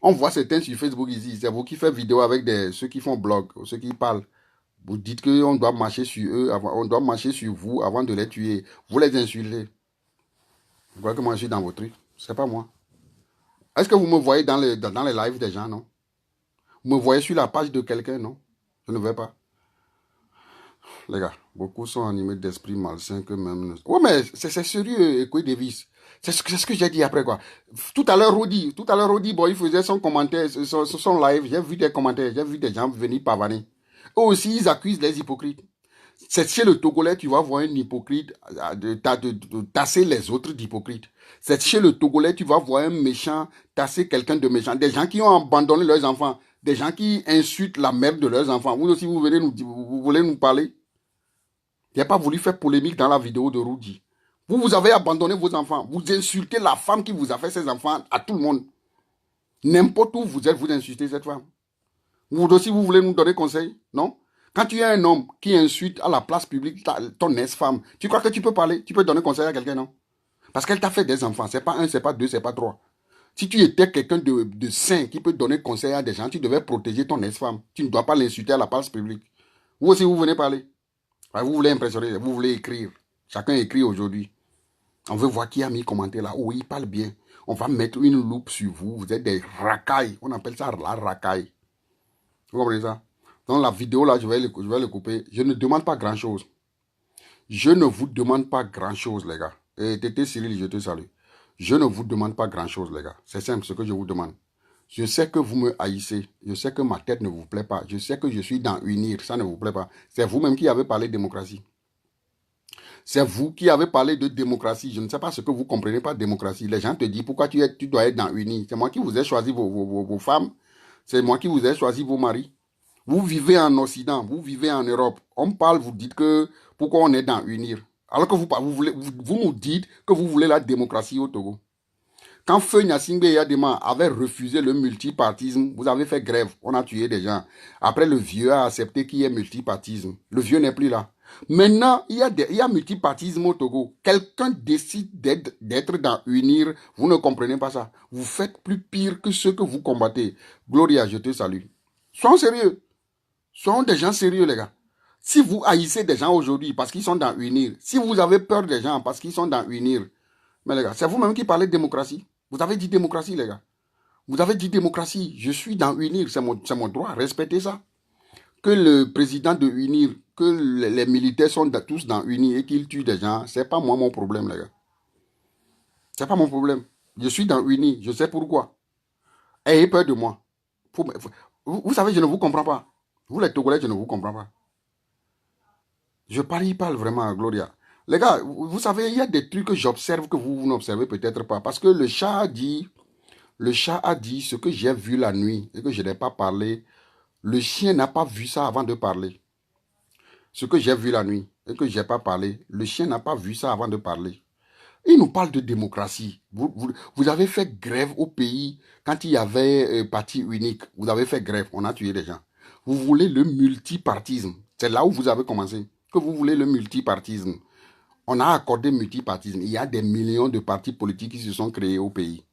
On voit certains sur Facebook ici. C'est vous qui faites vidéo avec ceux qui font blog, ceux qui parlent. Vous dites qu'on doit marcher sur eux, on doit marcher sur vous avant de les tuer. Vous les insultez. Vous croyez que moi je suis dans vos trucs? C'est pas moi. Est-ce que vous me voyez dans les lives des gens, non? Vous me voyez sur la page de quelqu'un, non? Je ne vais pas. Les gars, beaucoup sont animés d'esprit malsain que même... Oui, mais c'est sérieux, Ekwe Davis. C'est ce que j'ai dit après, quoi. Tout à l'heure, Rodi, bon, il faisait son commentaire, son live. J'ai vu des commentaires, j'ai vu des gens venir pavaner. Eux aussi, ils accusent les hypocrites. C'est chez le Togolais, tu vas voir un hypocrite de tasser les autres d'hypocrites. C'est chez le Togolais, tu vas voir un méchant tasser quelqu'un de méchant. Des gens qui ont abandonné leurs enfants. Des gens qui insultent la mère de leurs enfants. Vous aussi, vous voulez nous parler? Je n'ai pas voulu faire polémique dans la vidéo de Rudy. Vous avez abandonné vos enfants. Vous insultez la femme qui vous a fait ses enfants à tout le monde. N'importe où vous êtes, vous insultez cette femme. Vous aussi, vous voulez nous donner conseil? Non? Quand tu es un homme qui insulte à la place publique ton ex-femme, tu crois que tu peux parler? Tu peux donner conseil à quelqu'un, non? Parce qu'elle t'a fait des enfants. C'est pas un, c'est pas deux, c'est pas trois. Si tu étais quelqu'un de sain qui peut donner conseil à des gens, tu devais protéger ton ex-femme. Tu ne dois pas l'insulter à la place publique. Vous aussi, vous venez parler. Vous voulez impressionner, vous voulez écrire. Chacun écrit aujourd'hui. On veut voir qui a mis commentaire là. Oh, il parle bien. On va mettre une loupe sur vous. Vous êtes des racailles. On appelle ça la racaille. Vous comprenez ça? Dans la vidéo là, je vais le couper. Je ne demande pas grand chose. Je ne vous demande pas grand chose, les gars. Et Tété Cyril, je te salue. Je ne vous demande pas grand chose, les gars. C'est simple ce que je vous demande. Je sais que vous me haïssez. Je sais que ma tête ne vous plaît pas. Je sais que je suis dans unir. Ça ne vous plaît pas. C'est vous-même qui avez parlé de démocratie. C'est vous qui avez parlé de démocratie. Je ne sais pas ce que vous comprenez par démocratie. Les gens te disent pourquoi tu dois être dans unir. C'est moi qui vous ai choisi vos femmes. C'est moi qui vous ai choisi vos maris. Vous vivez en Occident. Vous vivez en Europe. On parle, vous dites que pourquoi on est dans unir. Alors que vous nous dites que vous voulez la démocratie au Togo. Quand Feu Gnassingbé Yadema avait refusé le multipartisme, vous avez fait grève, on a tué des gens. Après, le vieux a accepté qu'il y ait multipartisme. Le vieux n'est plus là. Maintenant, il y a multipartisme au Togo. Quelqu'un décide d'être dans Unir, vous ne comprenez pas ça. Vous faites plus pire que ceux que vous combattez. Gloria, je te salue. Soyons sérieux. Soyons des gens sérieux, les gars. Si vous haïssez des gens aujourd'hui parce qu'ils sont dans Unir, si vous avez peur des gens parce qu'ils sont dans Unir, mais les gars, c'est vous-même qui parlez de démocratie. Vous avez dit démocratie, les gars. Vous avez dit démocratie. Je suis dans Unir, c'est mon droit. Respectez ça. Que le président de Unir, que les militaires sont tous dans Unir et qu'ils tuent des gens, c'est pas moi mon problème, les gars. C'est pas mon problème. Je suis dans Unir, je sais pourquoi. Ayez peur de moi. Vous savez, je ne vous comprends pas. Vous les Togolais, je ne vous comprends pas. Je parle vraiment à Gloria. Les gars, vous savez, il y a des trucs que j'observe que vous n'observez peut-être pas. Parce que le chat a dit ce que j'ai vu la nuit et que je n'ai pas parlé. Le chien n'a pas vu ça avant de parler. Ce que j'ai vu la nuit et que je n'ai pas parlé, le chien n'a pas vu ça avant de parler. Il nous parle de démocratie. Vous avez fait grève au pays quand il y avait parti unique. Vous avez fait grève, on a tué des gens. Vous voulez le multipartisme. C'est là où vous avez commencé. Que vous voulez le multipartisme. On a accordé multipartisme. Il y a des millions de partis politiques qui se sont créés au pays.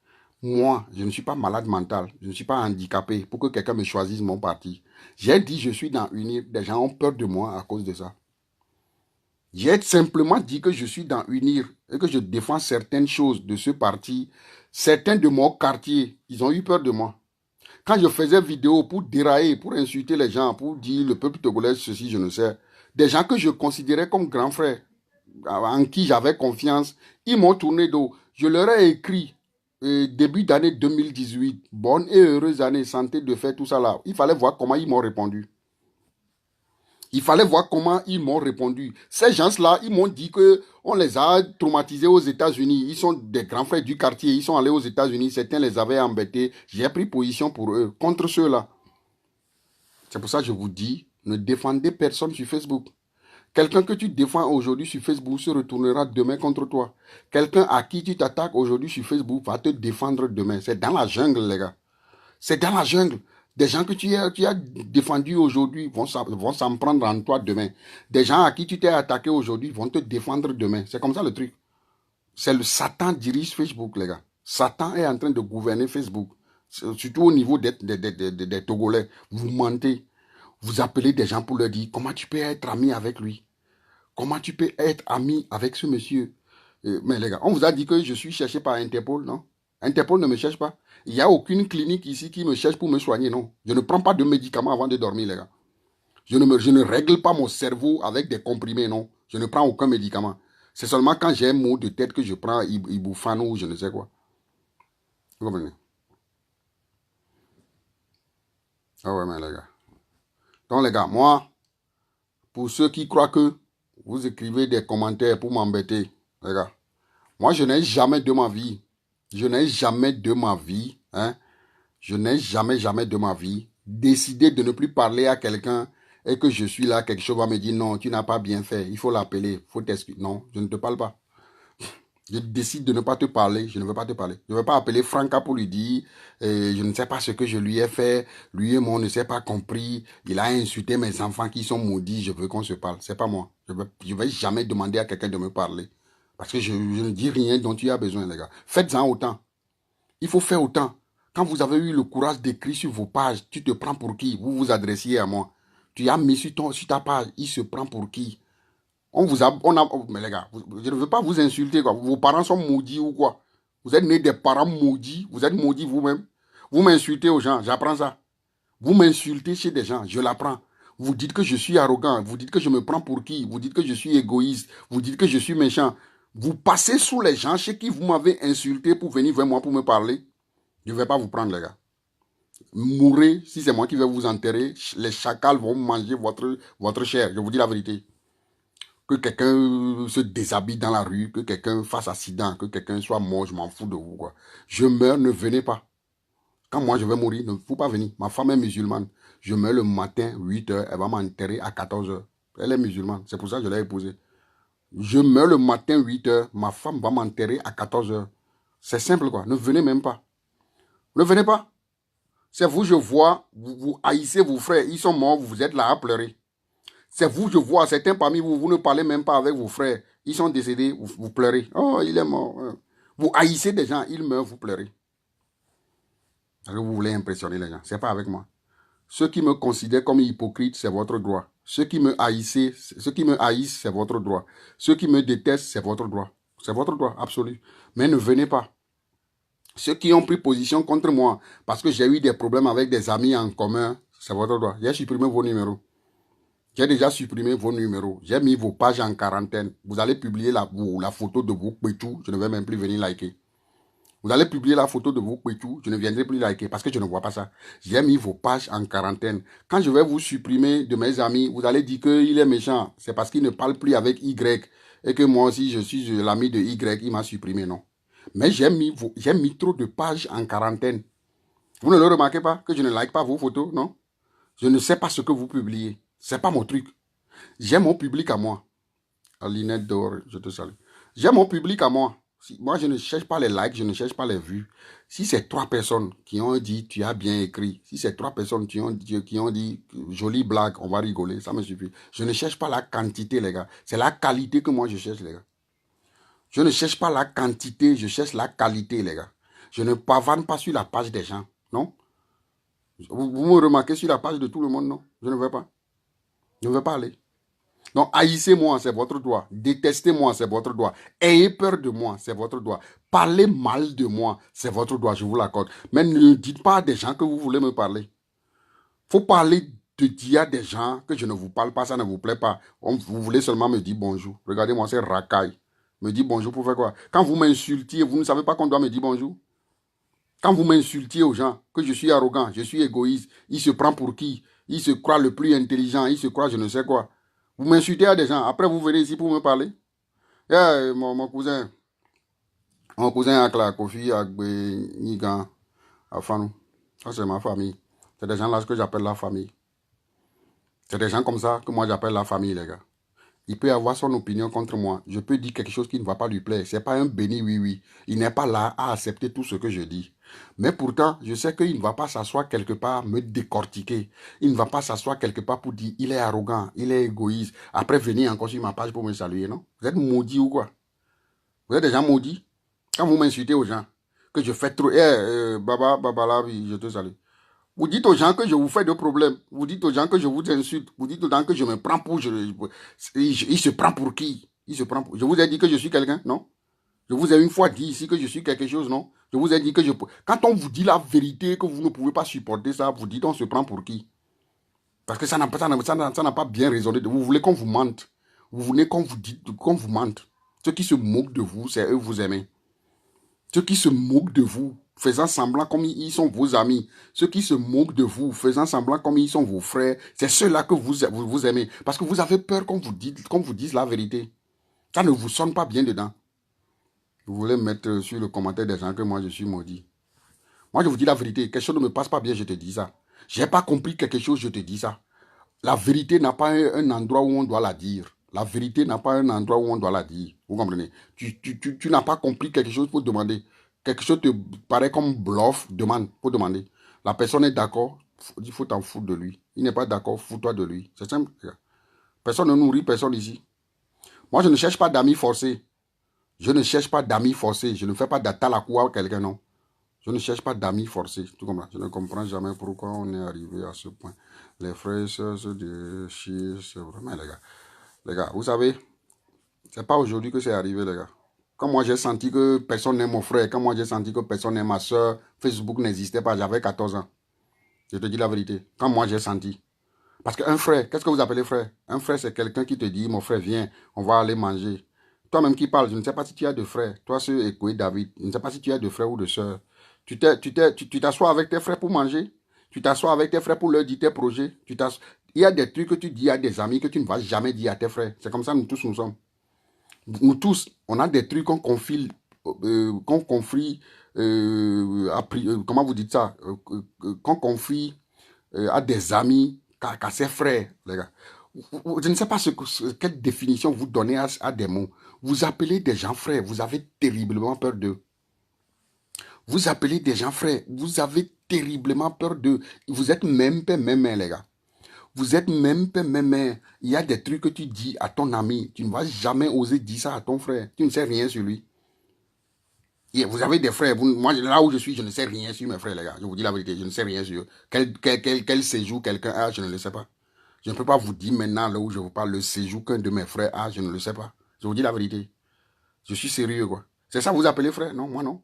Moi, je ne suis pas malade mental. Je ne suis pas handicapé pour que quelqu'un me choisisse mon parti. J'ai dit je suis dans UNIR. Des gens ont peur de moi à cause de ça. J'ai simplement dit que je suis dans UNIR et que je défends certaines choses de ce parti. Certains de mon quartier, ils ont eu peur de moi. Quand je faisais vidéo pour dérailler, pour insulter les gens, pour dire le peuple togolais, ceci, je ne sais, des gens que je considérais comme grands frères, en qui j'avais confiance, ils m'ont tourné dos. Je leur ai écrit, début d'année 2018, bonne et heureuse année, santé de faire tout ça là. Il fallait voir comment ils m'ont répondu. Il fallait voir comment ils m'ont répondu. Ces gens-là, ils m'ont dit qu'on les a traumatisés aux États-Unis. Ils sont des grands frères du quartier. Ils sont allés aux États-Unis. Certains les avaient embêtés. J'ai pris position pour eux, contre ceux-là. C'est pour ça que je vous dis, ne défendez personne sur Facebook. Quelqu'un que tu défends aujourd'hui sur Facebook se retournera demain contre toi. Quelqu'un à qui tu t'attaques aujourd'hui sur Facebook va te défendre demain. C'est dans la jungle, les gars. C'est dans la jungle. Des gens que tu as défendus aujourd'hui vont s'en prendre en toi demain. Des gens à qui tu t'es attaqué aujourd'hui vont te défendre demain. C'est comme ça le truc. C'est le Satan dirige Facebook, les gars. Satan est en train de gouverner Facebook. Surtout au niveau des Togolais. Vous mentez. Vous appelez des gens pour leur dire comment tu peux être ami avec lui. Comment tu peux être ami avec ce monsieur. Mais les gars, on vous a dit que je suis cherché par Interpol, non? Interpol ne me cherche pas. Il n'y a aucune clinique ici qui me cherche pour me soigner, non. Je ne prends pas de médicaments avant de dormir, les gars. Je ne règle pas mon cerveau avec des comprimés, non. Je ne prends aucun médicament. C'est seulement quand j'ai un mot de tête que je prends ibuprofène ou je ne sais quoi. Vous comprenez? Ah ouais, mais les gars. Donc, les gars, moi, pour ceux qui croient que vous écrivez des commentaires pour m'embêter, les gars, moi, je n'ai jamais de ma vie, hein, je n'ai jamais de ma vie décidé de ne plus parler à quelqu'un et que je suis là, quelque chose va me dire non, tu n'as pas bien fait, il faut l'appeler, il faut t'excuser. Non, je ne te parle pas. Je décide de ne pas te parler, je ne veux pas te parler. Je ne veux pas appeler Franca pour lui dire, je ne sais pas ce que je lui ai fait, lui et moi on ne s'est pas compris, il a insulté mes enfants qui sont maudits, je veux qu'on se parle. C'est pas moi. Je vais jamais demander à quelqu'un de me parler. Parce que je ne dis rien dont tu as besoin, les gars. Faites-en autant. Il faut faire autant. Quand vous avez eu le courage d'écrire sur vos pages, tu te prends pour qui? Vous vous adressiez à moi. Tu as mis sur ta page, il se prend pour qui? Mais les gars, je ne veux pas vous insulter, quoi. Vos parents sont maudits ou quoi? Vous êtes nés des parents maudits, vous êtes maudits vous-même. Vous m'insultez aux gens, j'apprends ça. Vous m'insultez chez des gens, je l'apprends. Vous dites que je suis arrogant, vous dites que je me prends pour qui? Vous dites que je suis égoïste, vous dites que je suis méchant. Vous passez sous les gens chez qui vous m'avez insulté pour venir vers moi pour me parler. Je ne vais pas vous prendre, les gars. Mourrez, si c'est moi qui vais vous enterrer, les chacals vont manger votre chair, je vous dis la vérité. Que quelqu'un se déshabille dans la rue, que quelqu'un fasse accident, que quelqu'un soit mort, je m'en fous de vous, quoi. Je meurs, ne venez pas. Quand moi je vais mourir, ne faut pas venir. Ma femme est musulmane. Je meurs le matin, 8 heures, elle va m'enterrer à 14 heures. Elle est musulmane, c'est pour ça que je l'ai épousée. Je meurs le matin, 8 heures, ma femme va m'enterrer à 14 heures. C'est simple, quoi. Ne venez même pas. Ne venez pas. C'est vous, je vois, vous haïssez vos frères, ils sont morts, vous êtes là à pleurer. C'est vous, je vois, certains parmi vous, vous ne parlez même pas avec vos frères. Ils sont décédés, vous pleurez. Oh, il est mort. Vous haïssez des gens, ils meurent, vous pleurez. Parce que vous voulez impressionner les gens. Ce n'est pas avec moi. Ceux qui me considèrent comme hypocrite, c'est votre droit. Ceux qui me haïssent, c'est votre droit. Ceux qui me détestent, c'est votre droit. C'est votre droit, absolu. Mais ne venez pas. Ceux qui ont pris position contre moi, parce que j'ai eu des problèmes avec des amis en commun, c'est votre droit. J'ai supprimé vos numéros. J'ai déjà supprimé vos numéros. J'ai mis vos pages en quarantaine. Vous allez publier la photo de vos pétou. Je ne vais même plus venir liker. Vous allez publier la photo de vos pétou. Je ne viendrai plus liker parce que je ne vois pas ça. J'ai mis vos pages en quarantaine. Quand je vais vous supprimer de mes amis, vous allez dire qu'il est méchant. C'est parce qu'il ne parle plus avec Y. Et que moi aussi, je suis l'ami de Y. Il m'a supprimé, non. Mais j'ai mis trop de pages en quarantaine. Vous ne le remarquez pas que je ne like pas vos photos, non? Je ne sais pas ce que vous publiez. C'est pas mon truc. J'ai mon public à moi. Alinette Dor, je te salue. J'ai mon public à moi. Moi, je ne cherche pas les likes, je ne cherche pas les vues. Si c'est 3 personnes qui ont dit, tu as bien écrit, si c'est 3 personnes qui ont dit, jolie blague, on va rigoler, ça me suffit. Je ne cherche pas la quantité, les gars. C'est la qualité que moi, je cherche, les gars. Je ne cherche pas la quantité, je cherche la qualité, les gars. Je ne pavane pas sur la page des gens, non? Vous me remarquez sur la page de tout le monde, non? Je ne veux pas. Je ne veux pas aller. Donc, haïssez-moi, c'est votre droit. Détestez-moi, c'est votre droit. Ayez peur de moi, c'est votre droit. Parlez mal de moi, c'est votre droit, je vous l'accorde. Mais ne dites pas à des gens que vous voulez me parler. Faut parler de dire à des gens que je ne vous parle pas, ça ne vous plaît pas. Vous voulez seulement me dire bonjour. Regardez-moi, c'est racaille. Me dire bonjour pour faire quoi? Quand vous m'insultiez, vous ne savez pas qu'on doit me dire bonjour? Quand vous m'insultiez aux gens, que je suis arrogant, je suis égoïste, il se prend pour qui? Il se croit le plus intelligent, il se croit je ne sais quoi. Vous m'insultez à des gens, après vous venez ici pour me parler. Mon cousin a la Kofi, a Nigan, a Fanou. Ça c'est ma famille. C'est des gens là que j'appelle la famille. C'est des gens comme ça que moi j'appelle la famille, les gars. Il peut avoir son opinion contre moi. Je peux dire quelque chose qui ne va pas lui plaire. C'est pas un béni oui-oui. Il n'est pas là à accepter tout ce que je dis. Mais pourtant, je sais qu'il ne va pas s'asseoir quelque part me décortiquer. Il ne va pas s'asseoir quelque part pour dire il est arrogant, il est égoïste. Après venir encore sur ma page pour me saluer, non? Vous êtes maudits ou quoi? Vous êtes déjà maudits? Quand vous m'insultez aux gens, que je fais trop... Baba là, oui, je te salue. Vous dites aux gens que je vous fais de problèmes. Vous dites aux gens que je vous insulte. Vous dites aux gens que je me prends pour... il se prend pour qui? Il se prend pour... Je vous ai dit que je suis quelqu'un, non? Je vous ai une fois dit ici que je suis quelque chose, non? Je vous ai dit que je... Quand on vous dit la vérité, que vous ne pouvez pas supporter ça, vous dites on se prend pour qui? Parce que ça n'a pas bien résonné. Vous voulez qu'on vous mente. Vous voulez qu'on vous mente. Ceux qui se moquent de vous, c'est eux vous aimez. Ceux qui se moquent de vous, faisant semblant comme ils sont vos amis. Ceux qui se moquent de vous, faisant semblant comme ils sont vos frères, c'est ceux-là que vous aimez. Parce que vous avez peur qu'on vous dise la vérité. Ça ne vous sonne pas bien dedans. Vous voulez mettre sur le commentaire des gens que moi je suis maudit. Moi je vous dis la vérité. Quelque chose ne me passe pas bien, je te dis ça. J'ai pas compris quelque chose, je te dis ça. La vérité n'a pas un endroit où on doit la dire. La vérité n'a pas un endroit où on doit la dire. Vous comprenez? Tu n'as pas compris quelque chose pour demander. Quelque chose te paraît comme bluff, demande, pour demander. La personne est d'accord, il faut t'en foutre de lui. Il n'est pas d'accord, fous-toi de lui. C'est simple. Personne ne nourrit personne ici. Moi, je ne cherche pas d'amis forcés. Je ne cherche pas d'amis forcés. Je ne fais pas d'attalakoua à quelqu'un, non. Je ne cherche pas d'amis forcés. Tu comprends? Je ne comprends jamais pourquoi on est arrivé à ce point. Les frères et sœurs de chier, c'est vraiment, les gars. Les gars, vous savez, c'est pas aujourd'hui que c'est arrivé, les gars. Quand moi j'ai senti que personne n'est mon frère, quand moi j'ai senti que personne n'est ma soeur, Facebook n'existait pas, j'avais 14 ans. Je te dis la vérité. Quand moi j'ai senti. Parce qu'un frère, qu'est-ce que vous appelez frère? Un frère, c'est quelqu'un qui te dit, mon frère, viens, on va aller manger. Toi-même qui parles, je ne sais pas si tu as de frères. Toi, ce Ekoé David, je ne sais pas si tu as de frères ou de sœurs. Tu t'assois avec tes frères pour manger. Tu t'assois avec tes frères pour leur dire tes projets. Il y a des trucs que tu dis à des amis que tu ne vas jamais dire à tes frères. C'est comme ça nous tous nous sommes. Nous tous, on a des trucs qu'on confie, comment vous dites ça, qu'on confie à des amis, qu'à ses frères, les gars. Je ne sais pas quelle définition vous donnez à des mots. Vous appelez des gens frères, vous avez terriblement peur d'eux. Vous appelez des gens frères, vous avez terriblement peur d'eux. Vous êtes même père, même mère, les gars. Vous êtes même père, même mère. Il y a des trucs que tu dis à ton ami. Tu ne vas jamais oser dire ça à ton frère. Tu ne sais rien sur lui. Et vous avez des frères. Moi, là où je suis, je ne sais rien sur mes frères, les gars. Je vous dis la vérité, je ne sais rien sur eux. Quel séjour quelqu'un a, je ne le sais pas. Je ne peux pas vous dire maintenant, là où je vous parle, le séjour qu'un de mes frères a, je ne le sais pas. Je vous dis la vérité. Je suis sérieux, quoi. C'est ça vous appelez frère? Non, moi non.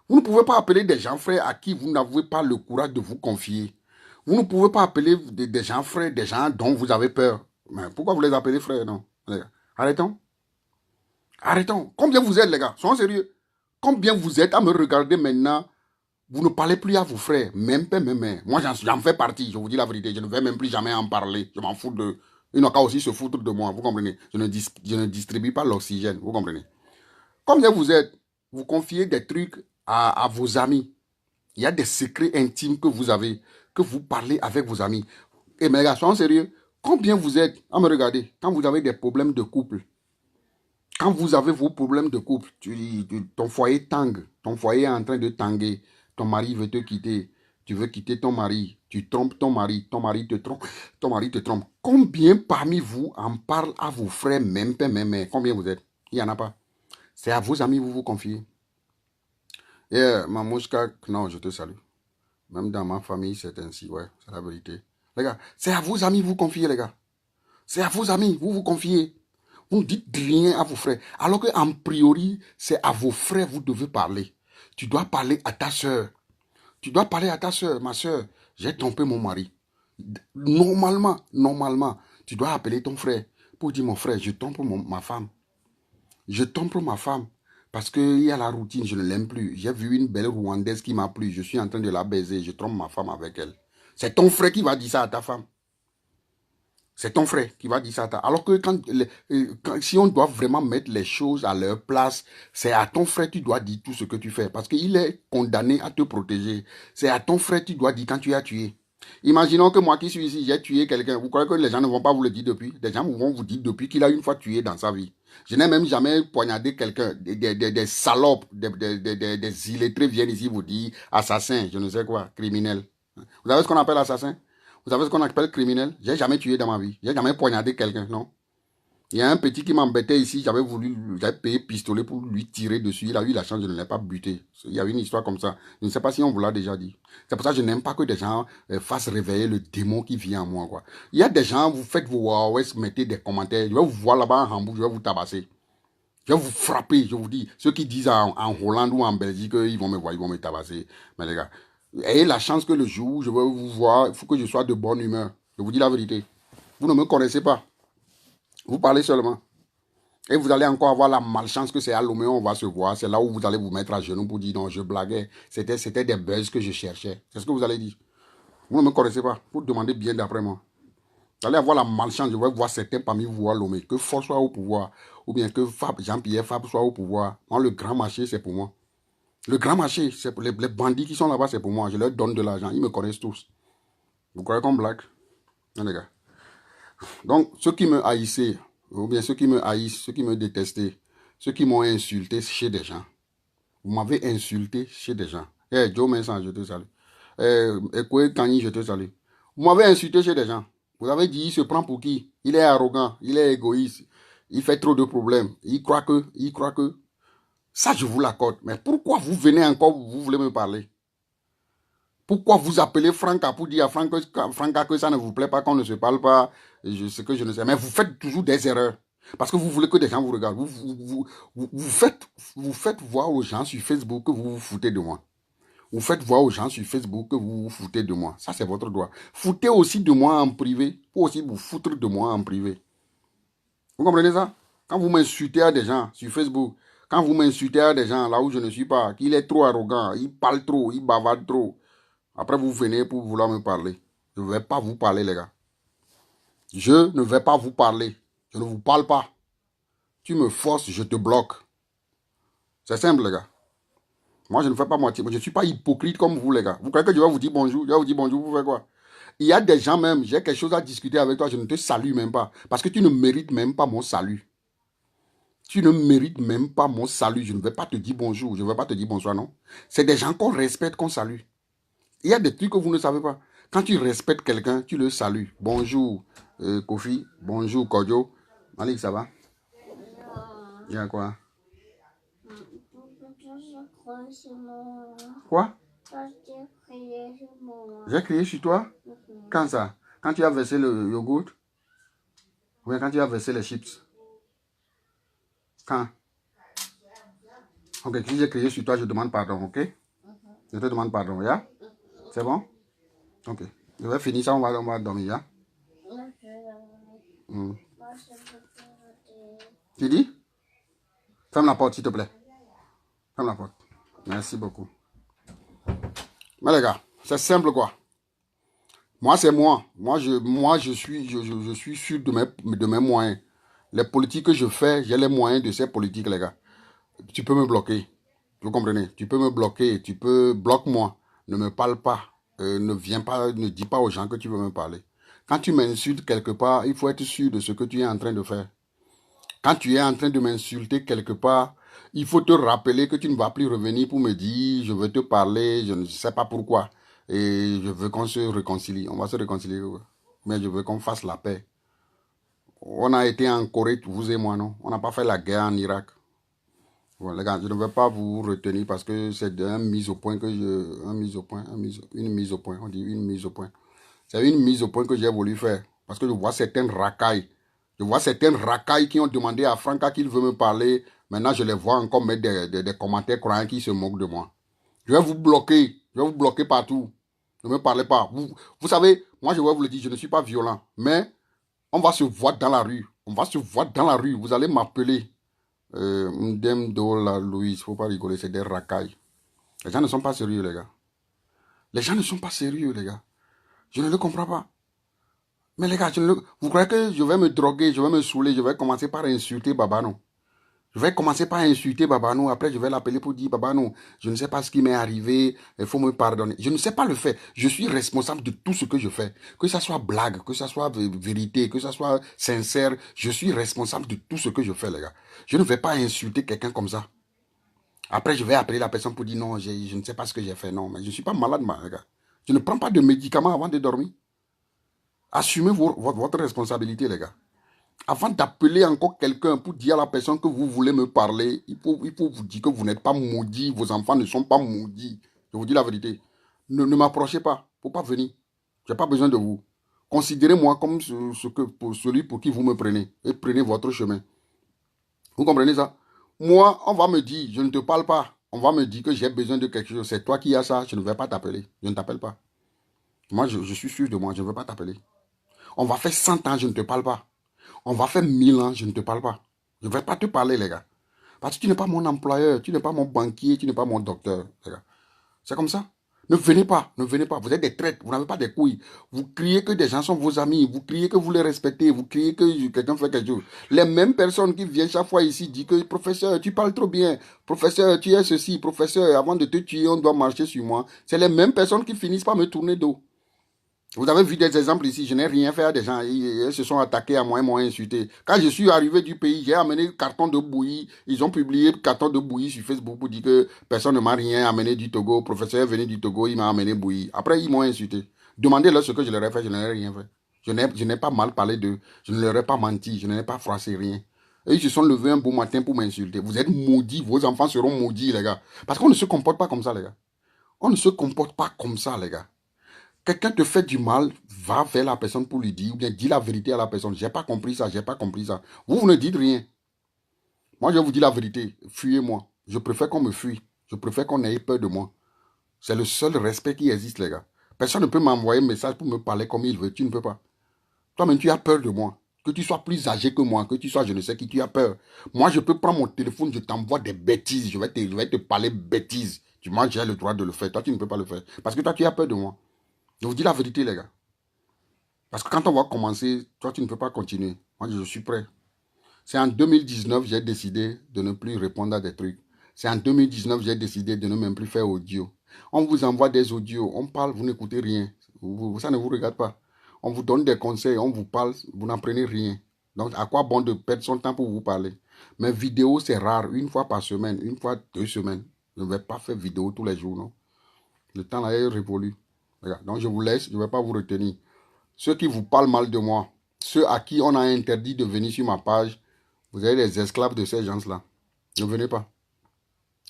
Vous ne pouvez pas appeler des gens frères à qui vous n'avez pas le courage de vous confier. Vous ne pouvez pas appeler des gens frères, des gens dont vous avez peur. Mais pourquoi vous les appelez frères, non? Les gars, arrêtons. Arrêtons. Combien vous êtes, les gars? Soyons sérieux. Combien vous êtes à me regarder maintenant? Vous ne parlez plus à vos frères, même pas, même mère. Moi, j'en fais partie, je vous dis la vérité. Je ne vais même plus jamais en parler. Je m'en fous de... Ils n'ont qu'à aussi se foutre de moi, vous comprenez? Je ne distribue pas l'oxygène, vous comprenez? Combien vous êtes? Vous confiez des trucs à vos amis. Il y a des secrets intimes que vous avez, que vous parlez avec vos amis. Et mes gars, soyons sérieux. Combien vous êtes à me regarder quand vous avez des problèmes de couple? Quand vous avez vos problèmes de couple, ton foyer tangue, ton foyer est en train de tanguer, ton mari veut te quitter, tu veux quitter ton mari, tu trompes ton mari te trompe, ton mari te trompe. Combien parmi vous en parlent à vos frères, même père, même mère? Combien vous êtes? Il n'y en a pas. C'est à vos amis vous vous confiez. Et Mamouchka, non, je te salue. Même dans ma famille, c'est ainsi, ouais, c'est la vérité. Les gars, c'est à vos amis vous confiez, les gars. C'est à vos amis, vous vous confiez. Vous ne dites rien à vos frères. Alors qu'en priori, c'est à vos frères vous devez parler. Tu dois parler à ta soeur. Tu dois parler à ta soeur. Ma soeur, j'ai trompé mon mari. Normalement, tu dois appeler ton frère pour dire, mon frère, je trompe ma femme. Je trompe ma femme. Parce qu'il y a la routine, je ne l'aime plus. J'ai vu une belle Rwandaise qui m'a plu. Je suis en train de la baiser. Je trompe ma femme avec elle. C'est ton frère qui va dire ça à ta femme. C'est ton frère qui va dire ça. Alors que si on doit vraiment mettre les choses à leur place, c'est à ton frère que tu dois dire tout ce que tu fais. Parce qu'il est condamné à te protéger. C'est à ton frère que tu dois dire quand tu as tué. Imaginons que moi qui suis ici, j'ai tué quelqu'un. Vous croyez que les gens ne vont pas vous le dire depuis? Les gens vont vous dire depuis qu'il a une fois tué dans sa vie. Je n'ai même jamais poignardé quelqu'un. Des salopes, des illettrés viennent ici vous dire assassin, je ne sais quoi, criminel. Vous savez ce qu'on appelle assassin? Vous savez ce qu'on appelle criminel? J'ai jamais tué dans ma vie. J'ai jamais poignardé quelqu'un, non. Il y a un petit qui m'embêtait ici. J'avais payé pistolet pour lui tirer dessus. Il a eu la chance, je ne l'ai pas buté. Il y a une histoire comme ça. Je ne sais pas si on vous l'a déjà dit. C'est pour ça que je n'aime pas que des gens fassent réveiller le démon qui vient en moi, quoi. Il y a des gens, vous faites vos Huawei, mettez des commentaires. Je vais vous voir là-bas en Hambourg, je vais vous tabasser. Je vais vous frapper, je vous dis. Ceux qui disent en Hollande ou en Belgique, ils vont me voir, ils vont me tabasser. Mais les gars, ayez la chance que le jour où je vais vous voir, il faut que je sois de bonne humeur. Je vous dis la vérité. Vous ne me connaissez pas. Vous parlez seulement. Et vous allez encore avoir la malchance que c'est à Lomé, on va se voir. C'est là où vous allez vous mettre à genoux pour dire non, je blaguais. C'était des buzz que je cherchais. C'est ce que vous allez dire. Vous ne me connaissez pas. Vous demandez bien d'après moi. Vous allez avoir la malchance. Je vais voir certains parmi vous à Lomé. Que Fort soit au pouvoir. Ou bien que Jean-Pierre Fab soit au pouvoir. Moi, le grand marché, c'est pour moi. Le grand marché, c'est pour les bandits qui sont là-bas, c'est pour moi. Je leur donne de l'argent. Ils me connaissent tous. Vous croyez qu'on blague? Non, les gars. Donc, ceux qui me haïssaient, ou bien ceux qui me haïssent, ceux qui me détestaient, ceux qui m'ont insulté chez des gens. Vous m'avez insulté chez des gens. Eh, Joe Mensan, je te salue. Ekwe Kanye, je te salue. Vous m'avez insulté chez des gens. Vous avez dit, il se prend pour qui? Il est arrogant, il est égoïste, il fait trop de problèmes. Il croit que. Ça, je vous l'accorde. Mais pourquoi vous venez encore, vous voulez me parler? Pourquoi vous appelez Franca pour dire à Franca que ça ne vous plaît pas, qu'on ne se parle pas? Je sais que je ne sais. Mais vous faites toujours des erreurs. Parce que vous voulez que des gens vous regardent. Vous faites voir aux gens sur Facebook que vous vous foutez de moi. Vous faites voir aux gens sur Facebook que vous vous foutez de moi. Ça, c'est votre droit. Foutez aussi de moi en privé. Pour aussi vous foutre de moi en privé. Vous comprenez ça? Quand vous m'insultez à des gens sur Facebook, quand vous m'insultez à des gens là où je ne suis pas, qu'il est trop arrogant, il parle trop, il bavarde trop, après vous venez pour vouloir me parler. Je ne vais pas vous parler, les gars. Je ne vais pas vous parler. Je ne vous parle pas. Tu me forces, je te bloque. C'est simple, les gars. Moi, je ne fais pas moitié. Je ne suis pas hypocrite comme vous, les gars. Vous croyez que je vais vous dire bonjour? Je vais vous dire bonjour, vous faites quoi? Il y a des gens même, j'ai quelque chose à discuter avec toi, je ne te salue même pas. Parce que tu ne mérites même pas mon salut. Tu ne mérites même pas mon salut. Je ne vais pas te dire bonjour, je ne vais pas te dire bonsoir, non. C'est des gens qu'on respecte, qu'on salue. Il y a des trucs que vous ne savez pas. Quand tu respectes quelqu'un, tu le salues. Bonjour, Kofi. Bonjour, Kodjo. Malik, ça va? Il y a quoi? Quoi? J'ai crié sur toi? Quand ça? Quand tu as versé le yogourt? Ou bien quand tu as versé les chips? Quand? Ok, si j'ai crié sur toi, je demande pardon, ok? Je te demande pardon, ya? C'est bon? Ok. Je vais finir ça, on va dormir, ya? Tu dis? Ferme la porte, s'il te plaît. Ferme la porte. Merci beaucoup. Mais les gars, c'est simple quoi. Moi, c'est moi. Moi, je suis sûr de mes moyens. Les politiques que je fais, j'ai les moyens de ces politiques, les gars. Tu peux me bloquer. Vous comprenez? Tu peux me bloquer. Tu peux... Bloque-moi. Ne me parle pas. Ne viens pas, ne dis pas aux gens que tu veux me parler. Quand tu m'insultes quelque part, il faut être sûr de ce que tu es en train de faire. Quand tu es en train de m'insulter quelque part, il faut te rappeler que tu ne vas plus revenir pour me dire, je veux te parler, je ne sais pas pourquoi. Et je veux qu'on se réconcilie. On va se réconcilier. Ouais. Mais je veux qu'on fasse la paix. On a été en Corée, vous et moi, non? On n'a pas fait la guerre en Irak. Bon, les gars, je ne vais pas vous retenir parce que c'est une mise au point que je. Une mise au point. On dit une mise au point. C'est une mise au point que j'ai voulu faire. Parce que je vois certaines racailles. Je vois certaines racailles qui ont demandé à Franca qu'il veut me parler. Maintenant, je les vois encore mettre des commentaires croyants qui se moquent de moi. Je vais vous bloquer. Je vais vous bloquer partout. Ne me parlez pas. Vous savez, moi, je vais vous le dire, je ne suis pas violent. Mais on va se voir dans la rue. On va se voir dans la rue. Vous allez m'appeler. Mdem Dola Louise. Faut pas rigoler, c'est des racailles. Les gens ne sont pas sérieux, les gars. Les gens ne sont pas sérieux, les gars. Je ne le comprends pas. Mais les gars, vous croyez que je vais me droguer, je vais me saouler, je vais commencer par insulter Babano. Je vais commencer par insulter Babano, après je vais l'appeler pour dire Babano, je ne sais pas ce qui m'est arrivé, il faut me pardonner. Je ne sais pas le faire. Je suis responsable de tout ce que je fais. Que ça soit blague, que ça soit vérité, que ça soit sincère, je suis responsable de tout ce que je fais, les gars. Je ne vais pas insulter quelqu'un comme ça. Après, je vais appeler la personne pour dire non, je ne sais pas ce que j'ai fait. Non, mais je ne suis pas malade, les gars. Je ne prends pas de médicaments avant de dormir. Assumez votre responsabilité, les gars. Avant d'appeler encore quelqu'un pour dire à la personne que vous voulez me parler, il faut vous dire que vous n'êtes pas maudit, vos enfants ne sont pas maudits. Je vous dis la vérité. Ne m'approchez pas. Il ne faut pas venir. Je n'ai pas besoin de vous. Considérez-moi comme celui pour qui vous me prenez. Et prenez votre chemin. Vous comprenez ça? Moi, on va me dire, je ne te parle pas. On va me dire que j'ai besoin de quelque chose. C'est toi qui as ça. Je ne vais pas t'appeler. Je ne t'appelle pas. Moi, je suis sûr de moi. Je ne veux pas t'appeler. On va faire 100 ans, je ne te parle pas. On va faire 1000 ans, je ne te parle pas. Je ne vais pas te parler, les gars. Parce que tu n'es pas mon employeur, tu n'es pas mon banquier, tu n'es pas mon docteur, les gars. C'est comme ça. Ne venez pas, ne venez pas. Vous êtes des traites, vous n'avez pas des couilles. Vous criez que des gens sont vos amis, vous criez que vous les respectez, vous criez que quelqu'un fait quelque chose. Les mêmes personnes qui viennent chaque fois ici disent que professeur, tu parles trop bien. Professeur, tu es ceci. Professeur, avant de te tuer, on doit marcher sur moi. C'est les mêmes personnes qui finissent par me tourner dos. Vous avez vu des exemples ici, je n'ai rien fait à des gens, ils se sont attaqués à moi, ils m'ont insulté. Quand je suis arrivé du pays, j'ai amené carton de bouillie, ils ont publié carton de bouillie sur Facebook pour dire que personne ne m'a rien amené du Togo, le professeur est venu du Togo, il m'a amené bouillie. Après, ils m'ont insulté. Demandez-leur ce que je leur ai fait, je n'ai rien fait. Je n'ai pas mal parlé d'eux, je ne leur ai pas menti, je n'ai pas froissé rien. Et ils se sont levés un beau matin pour m'insulter. Vous êtes maudits, vos enfants seront maudits, les gars. Parce qu'on ne se comporte pas comme ça, les gars. On ne se comporte pas comme ça, les gars. Quelqu'un te fait du mal, va vers la personne pour lui dire, ou bien dis la vérité à la personne. J'ai pas compris ça, j'ai pas compris ça. Vous ne dites rien. Moi, je vous dis la vérité. Fuyez-moi. Je préfère qu'on me fuit. Je préfère qu'on ait peur de moi. C'est le seul respect qui existe, les gars. Personne ne peut m'envoyer un message pour me parler comme il veut. Tu ne peux pas. Toi-même, tu as peur de moi. Que tu sois plus âgé que moi, que tu sois je ne sais qui, tu as peur. Moi, je peux prendre mon téléphone, je t'envoie des bêtises. Je vais te parler bêtises. Moi, j'ai le droit de le faire. Toi, tu ne peux pas le faire. Parce que toi, tu as peur de moi. Je vous dis la vérité, les gars. Parce que quand on va commencer, toi, tu ne peux pas continuer. Moi, je suis prêt. C'est en 2019, j'ai décidé de ne plus répondre à des trucs. C'est en 2019, j'ai décidé de ne même plus faire audio. On vous envoie des audios, on parle, vous n'écoutez rien. Ça ne vous regarde pas. On vous donne des conseils, on vous parle, vous n'apprenez rien. Donc, à quoi bon de perdre son temps pour vous parler? Mais vidéo, c'est rare, une fois par semaine, une fois 2 semaines. Je ne vais pas faire vidéo tous les jours, non. Le temps là est révolu. Donc, je vous laisse, je ne vais pas vous retenir. Ceux qui vous parlent mal de moi, ceux à qui on a interdit de venir sur ma page, vous êtes des esclaves de ces gens-là. Ne venez pas.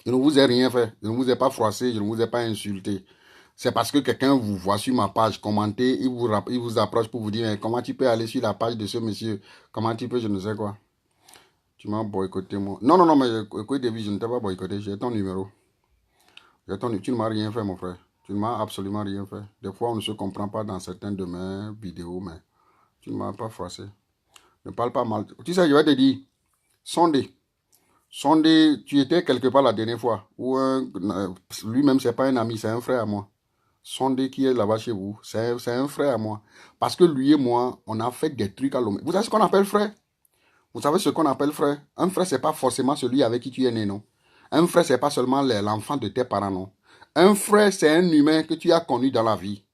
Je ne vous ai rien fait. Je ne vous ai pas froissé. Je ne vous ai pas insulté. C'est parce que quelqu'un vous voit sur ma page commenter, il vous approche pour vous dire mais comment tu peux aller sur la page de ce monsieur. Comment tu peux, je ne sais quoi. Tu m'as boycotté moi. Non, non, non, mais écoute, David, je ne t'ai pas boycotté. J'ai ton numéro. Tu ne m'as rien fait, mon frère. Tu ne m'as absolument rien fait. Des fois, on ne se comprend pas dans certaines de mes vidéos, mais tu ne m'as pas froissé. Ne parle pas mal. Tu sais, je vais te dire, Sondé. Sondé, tu étais quelque part la dernière fois. Ou lui-même, c'est pas un ami, c'est un frère à moi. Sondé qui est là-bas chez vous, c'est un frère à moi. Parce que lui et moi, on a fait des trucs à l'homme. Vous savez ce qu'on appelle frère? Vous savez ce qu'on appelle frère? Un frère, c'est pas forcément celui avec qui tu es né, non? Un frère, c'est pas seulement l'enfant de tes parents, non? Un frère, c'est un humain que tu as connu dans la vie,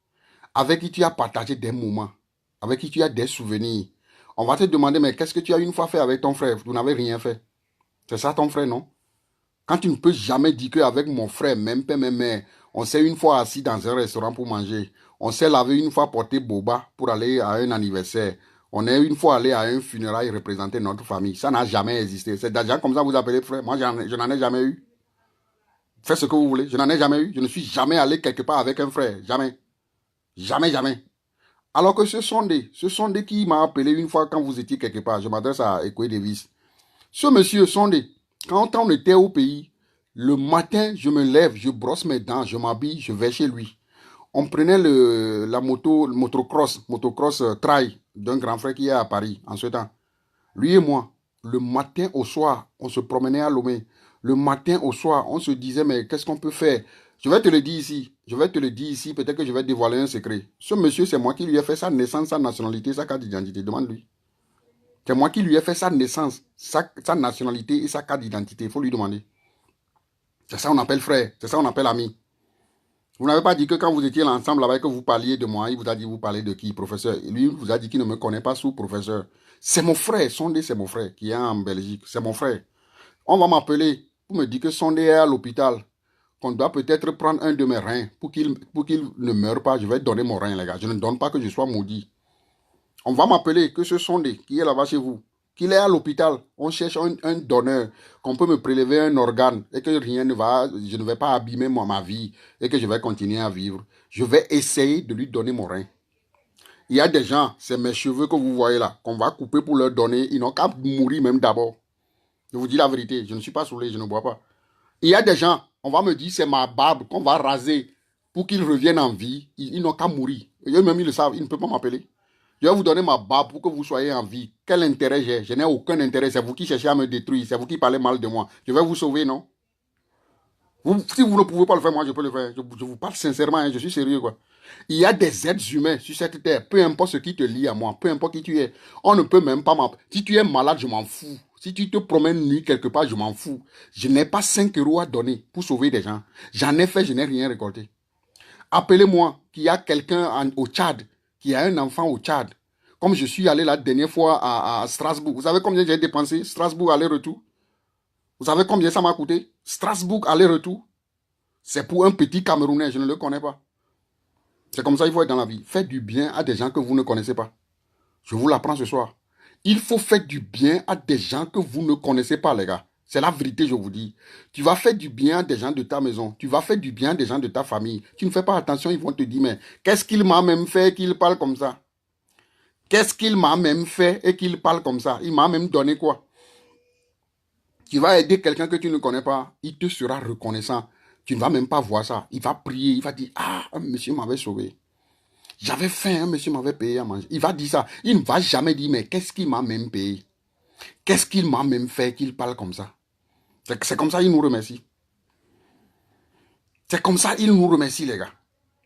avec qui tu as partagé des moments, avec qui tu as des souvenirs. On va te demander, mais qu'est-ce que tu as une fois fait avec ton frère? Vous n'avez rien fait. C'est ça ton frère, non? Quand tu ne peux jamais dire qu'avec mon frère, même père, même mère, on s'est une fois assis dans un restaurant pour manger. On s'est lavé une fois porté boba pour aller à un anniversaire. On est une fois allé à un funérail représenter notre famille. Ça n'a jamais existé. C'est des gens comme ça vous appelez frère. Moi, je n'en ai jamais eu. Faites ce que vous voulez. Je n'en ai jamais eu. Je ne suis jamais allé quelque part avec un frère. Jamais. Jamais, jamais. Alors que ce Sondé qui m'a appelé une fois quand vous étiez quelque part. Je m'adresse à Ekwe Davis. Ce monsieur Sondé, quand on était au pays, le matin, je me lève, je brosse mes dents, je m'habille, je vais chez lui. On prenait la moto, le motocross trail d'un grand frère qui est à Paris en ce temps. Lui et moi, le matin au soir, on se promenait à Lomé. Le matin au soir, on se disait, mais qu'est-ce qu'on peut faire? Je vais te le dire ici. Je vais te le dire ici. Peut-être que je vais dévoiler un secret. Ce monsieur, c'est moi qui lui ai fait sa naissance, sa nationalité, sa carte d'identité. Demande-lui. C'est moi qui lui ai fait sa naissance, sa nationalité et sa carte d'identité. Il faut lui demander. C'est ça qu'on appelle frère. C'est ça qu'on appelle ami. Vous n'avez pas dit que quand vous étiez ensemble là-bas que vous parliez de moi, il vous a dit vous parlez de qui, professeur. Et lui, il vous a dit qu'il ne me connaît pas sous professeur. C'est mon frère, Sondé, c'est mon frère qui est en Belgique. C'est mon frère. On va m'appeler pour me dire que Sondé est à l'hôpital, qu'on doit peut-être prendre un de mes reins pour qu'il ne meure pas. Je vais donner mon rein, les gars. Je ne donne pas que je sois maudit. On va m'appeler que ce Sondé qui est là-bas chez vous, qu'il est à l'hôpital. On cherche un donneur, qu'on peut me prélever un organe et que rien ne va, je ne vais pas abîmer ma vie et que je vais continuer à vivre. Je vais essayer de lui donner mon rein. Il y a des gens, c'est mes cheveux que vous voyez là, qu'on va couper pour leur donner. Ils n'ont qu'à mourir même d'abord. Je vous dis la vérité, je ne suis pas saoulé, je ne bois pas. Il y a des gens, on va me dire c'est ma barbe qu'on va raser pour qu'ils reviennent en vie. Ils n'ont qu'à mourir. Eux-mêmes, ils le savent, ils ne peuvent pas m'appeler. Je vais vous donner ma barbe pour que vous soyez en vie. Quel intérêt j'ai? Je n'ai aucun intérêt. C'est vous qui cherchez à me détruire. C'est vous qui parlez mal de moi. Je vais vous sauver, non? Si vous ne pouvez pas le faire, moi, je peux le faire. Je vous parle sincèrement, hein, je suis sérieux, quoi. Il y a des êtres humains sur cette terre. Peu importe ce qui te lie à moi, peu importe qui tu es. On ne peut même pas m'appeler. Si tu es malade, je m'en fous. Si tu te promènes nuit quelque part, je m'en fous. Je n'ai pas 5 euros à donner pour sauver des gens. J'en ai fait, je n'ai rien récolté. Appelez-moi qu'il y a quelqu'un au Tchad, qui a un enfant au Tchad. Comme je suis allé la dernière fois à Strasbourg. Vous savez combien j'ai dépensé? Strasbourg aller-retour. Vous savez combien ça m'a coûté? Strasbourg aller-retour. C'est pour un petit Camerounais, je ne le connais pas. C'est comme ça qu'il faut être dans la vie. Faites du bien à des gens que vous ne connaissez pas. Je vous l'apprends ce soir. Il faut faire du bien à des gens que vous ne connaissez pas, les gars. C'est la vérité, je vous dis. Tu vas faire du bien à des gens de ta maison. Tu vas faire du bien à des gens de ta famille. Tu ne fais pas attention, ils vont te dire, mais qu'est-ce qu'il m'a même fait qu'il parle comme ça? Qu'est-ce qu'il m'a même fait et qu'il parle comme ça? Il m'a même donné quoi? Tu vas aider quelqu'un que tu ne connais pas, il te sera reconnaissant. Tu ne vas même pas voir ça. Il va prier, il va dire, ah, un monsieur m'avait sauvé. J'avais faim, un monsieur m'avait payé à manger. Il va dire ça. Il ne va jamais dire, mais qu'est-ce qu'il m'a même payé? Qu'est-ce qu'il m'a même fait qu'il parle comme ça? C'est comme ça qu'il nous remercie. C'est comme ça qu'il nous remercie, les gars.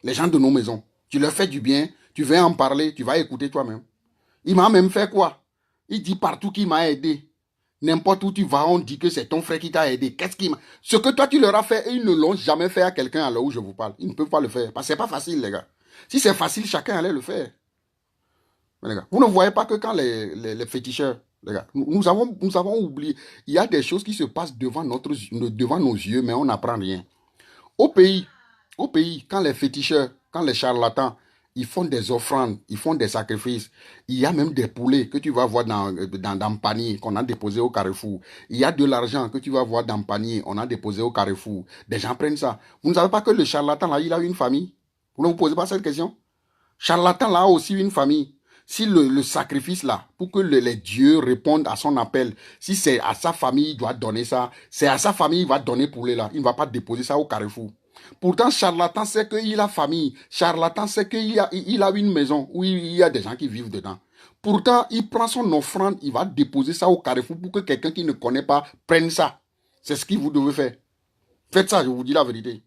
Les gens de nos maisons. Tu leur fais du bien, tu vas en parler, tu vas écouter toi-même. Il m'a même fait quoi? Il dit partout qu'il m'a aidé. N'importe où tu vas, on dit que c'est ton frère qui t'a aidé. Qu'est-ce qui m'a... Ce que toi tu leur as fait, ils ne l'ont jamais fait à quelqu'un à l'heure où je vous parle. Ils ne peuvent pas le faire. Parce que c'est pas facile, les gars. Si c'est facile, chacun allait le faire. Mais les gars, vous ne voyez pas que quand les féticheurs, les gars, nous avons oublié. Il y a des choses qui se passent devant nos yeux, mais on n'apprend rien. Au pays, quand les féticheurs, quand les charlatans, ils font des offrandes, ils font des sacrifices. Il y a même des poulets que tu vas voir dans le panier qu'on a déposé au carrefour. Il y a de l'argent que tu vas voir dans le panier, on a déposé au carrefour. Des gens prennent ça. Vous ne savez pas que le charlatan, là, il a une famille? Vous ne vous posez pas cette question? Charlatan, là, a aussi une famille. Si le sacrifice, là, pour que les dieux répondent à son appel, si c'est à sa famille, il doit donner ça. C'est à sa famille, il va donner poulet, là. Il ne va pas déposer ça au carrefour. Pourtant, charlatan sait qu'il a famille. Charlatan sait qu'il a une maison où il y a des gens qui vivent dedans. Pourtant, il prend son offrande, il va déposer ça au carrefour pour que quelqu'un qui ne connaît pas prenne ça. C'est ce que vous devez faire. Faites ça, je vous dis la vérité.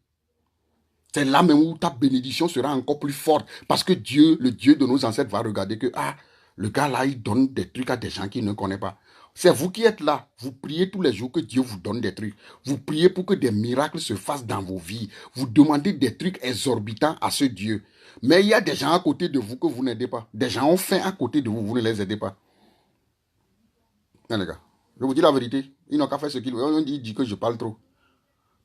C'est là même où ta bénédiction sera encore plus forte. Parce que Dieu, le Dieu de nos ancêtres, va regarder que, ah, le gars là, il donne des trucs à des gens qu'il ne connaît pas. C'est vous qui êtes là. Vous priez tous les jours que Dieu vous donne des trucs. Vous priez pour que des miracles se fassent dans vos vies. Vous demandez des trucs exorbitants à ce Dieu. Mais il y a des gens à côté de vous que vous n'aidez pas. Des gens ont faim à côté de vous, vous ne les aidez pas. Non, les gars, je vous dis la vérité. Ils n'ont qu'à faire ce qu'ils veulent. On dit que je parle trop.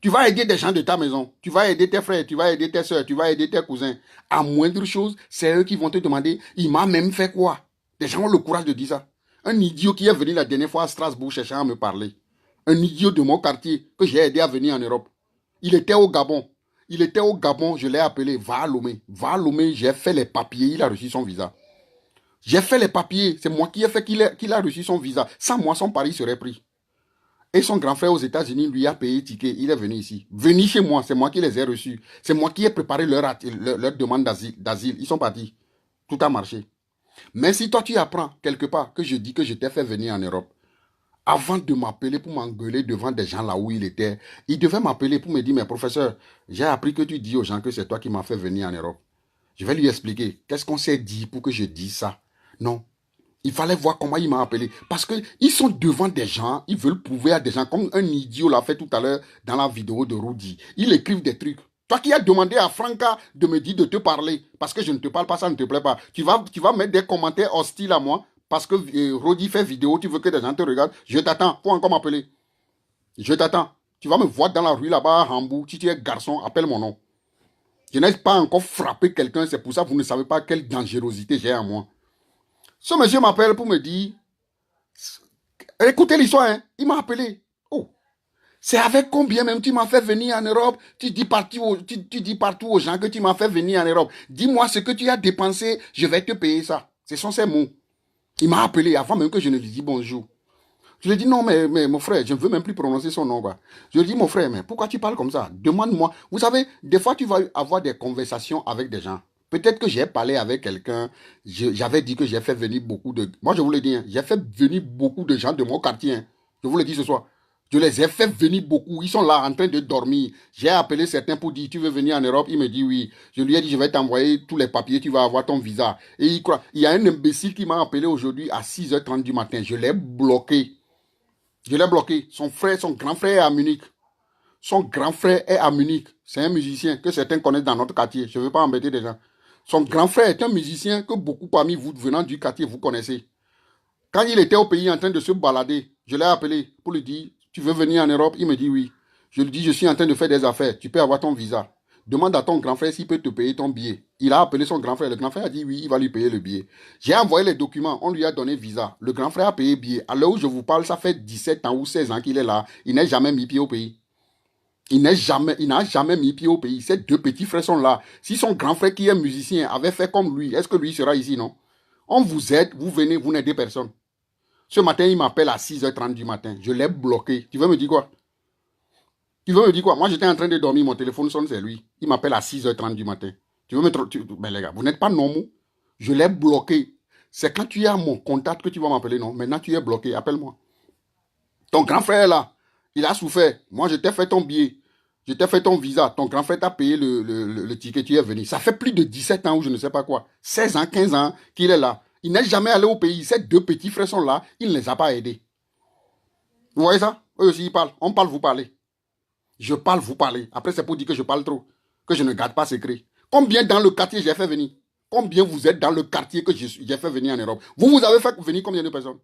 Tu vas aider des gens de ta maison. Tu vas aider tes frères, tu vas aider tes soeurs, tu vas aider tes cousins. À moindre chose, c'est eux qui vont te demander, il m'a même fait quoi? Des gens ont le courage de dire ça. Un idiot qui est venu la dernière fois à Strasbourg cherchant à me parler. Un idiot de mon quartier que j'ai aidé à venir en Europe. Il était au Gabon. Il était au Gabon, je l'ai appelé, va à Lomé. Va à Lomé, j'ai fait les papiers, il a reçu son visa. J'ai fait les papiers, c'est moi qui ai fait qu'il a reçu son visa. Sans moi, son pari serait pris. Et son grand frère aux États-Unis lui a payé ticket. Il est venu ici. Venez chez moi, c'est moi qui les ai reçus. C'est moi qui ai préparé leur demande d'asile. Ils sont partis. Tout a marché. Mais si toi tu apprends quelque part que je dis que je t'ai fait venir en Europe, avant de m'appeler pour m'engueuler devant des gens là où il était, il devait m'appeler pour me dire, mais professeur, j'ai appris que tu dis aux gens que c'est toi qui m'as fait venir en Europe. Je vais lui expliquer. Qu'est-ce qu'on s'est dit pour que je dise ça? Non. Il fallait voir comment il m'a appelé. Parce qu'ils sont devant des gens, ils veulent prouver à des gens, comme un idiot l'a fait tout à l'heure dans la vidéo de Rudy. Ils écrivent des trucs. Toi qui as demandé à Franca de me dire de te parler, parce que je ne te parle pas, ça ne te plaît pas. Tu vas mettre des commentaires hostiles à moi, parce que Rudy fait vidéo, tu veux que des gens te regardent. Je t'attends, faut encore m'appeler. Je t'attends. Tu vas me voir dans la rue là-bas à Hambourg. Si tu es garçon, appelle mon nom. Je n'ai pas encore frappé quelqu'un, c'est pour ça que vous ne savez pas quelle dangerosité j'ai en moi. Ce monsieur m'appelle pour me dire, écoutez l'histoire, hein, il m'a appelé. Oh, c'est avec combien même tu m'as fait venir en Europe? Tu dis partout aux gens que tu m'as fait venir en Europe. Dis-moi ce que tu as dépensé, je vais te payer ça. Ce sont ces mots. Il m'a appelé avant même que je ne lui dise bonjour. Je lui ai dit non, mais mon frère, je ne veux même plus prononcer son nom. Quoi. Je lui ai dit, mon frère, mais pourquoi tu parles comme ça? Demande-moi. Vous savez, des fois, tu vas avoir des conversations avec des gens. Peut-être que j'ai parlé avec quelqu'un, j'avais dit que j'ai fait venir beaucoup de... Moi, je vous l'ai dit, hein, j'ai fait venir beaucoup de gens de mon quartier. Hein. Je vous l'ai dit ce soir. Je les ai fait venir beaucoup. Ils sont là en train de dormir. J'ai appelé certains pour dire, tu veux venir en Europe? Il me dit oui. Je lui ai dit, je vais t'envoyer tous les papiers, tu vas avoir ton visa. Et il croit. Il y a un imbécile qui m'a appelé aujourd'hui à 6h30 du matin. Je l'ai bloqué. Je l'ai bloqué. Son frère, son grand frère est à Munich. Son grand frère est à Munich. C'est un musicien que certains connaissent dans notre quartier. Je ne veux pas embêter des gens. Son grand frère est un musicien que beaucoup parmi vous venant du quartier, vous connaissez. Quand il était au pays en train de se balader, je l'ai appelé pour lui dire, tu veux venir en Europe? Il me dit oui. Je lui dis, je suis en train de faire des affaires. Tu peux avoir ton visa. Demande à ton grand frère s'il peut te payer ton billet. Il a appelé son grand frère. Le grand frère a dit oui, il va lui payer le billet. J'ai envoyé les documents. On lui a donné visa. Le grand frère a payé billet. À l'heure où je vous parle, ça fait 17 ans ou 16 ans qu'il est là. Il n'a jamais mis pied au pays. Il n'a jamais mis pied au pays. Ces deux petits frères sont là. Si son grand frère qui est musicien avait fait comme lui, est-ce que lui sera ici, non? On vous aide, vous venez, vous n'aidez personne. Ce matin, il m'appelle à 6h30 du matin. Je l'ai bloqué. Tu veux me dire quoi? Tu veux me dire quoi? Moi, j'étais en train de dormir. Mon téléphone sonne, c'est lui. Il m'appelle à 6h30 du matin. Tu veux me... Ben les gars, vous n'êtes pas normaux. Je l'ai bloqué. C'est quand tu as mon contact que tu vas m'appeler, non? Maintenant, tu es bloqué. Appelle-moi. Ton grand frère, là, il a souffert. Moi, je t'ai fait ton billet. Je t'ai fait ton visa. Ton grand frère t'a payé le ticket. Tu es venu. Ça fait plus de 17 ans ou je ne sais pas quoi. 16 ans, 15 ans qu'il est là. Il n'est jamais allé au pays. Ces deux petits frères sont là. Il ne les a pas aidés. Vous voyez ça? Eux aussi, ils parlent. On parle, vous parlez. Je parle, vous parlez. Après, c'est pour dire que je parle trop. Que je ne garde pas secret. Combien dans le quartier j'ai fait venir? Combien vous êtes dans le quartier que j'ai fait venir en Europe? Vous avez fait venir combien de personnes?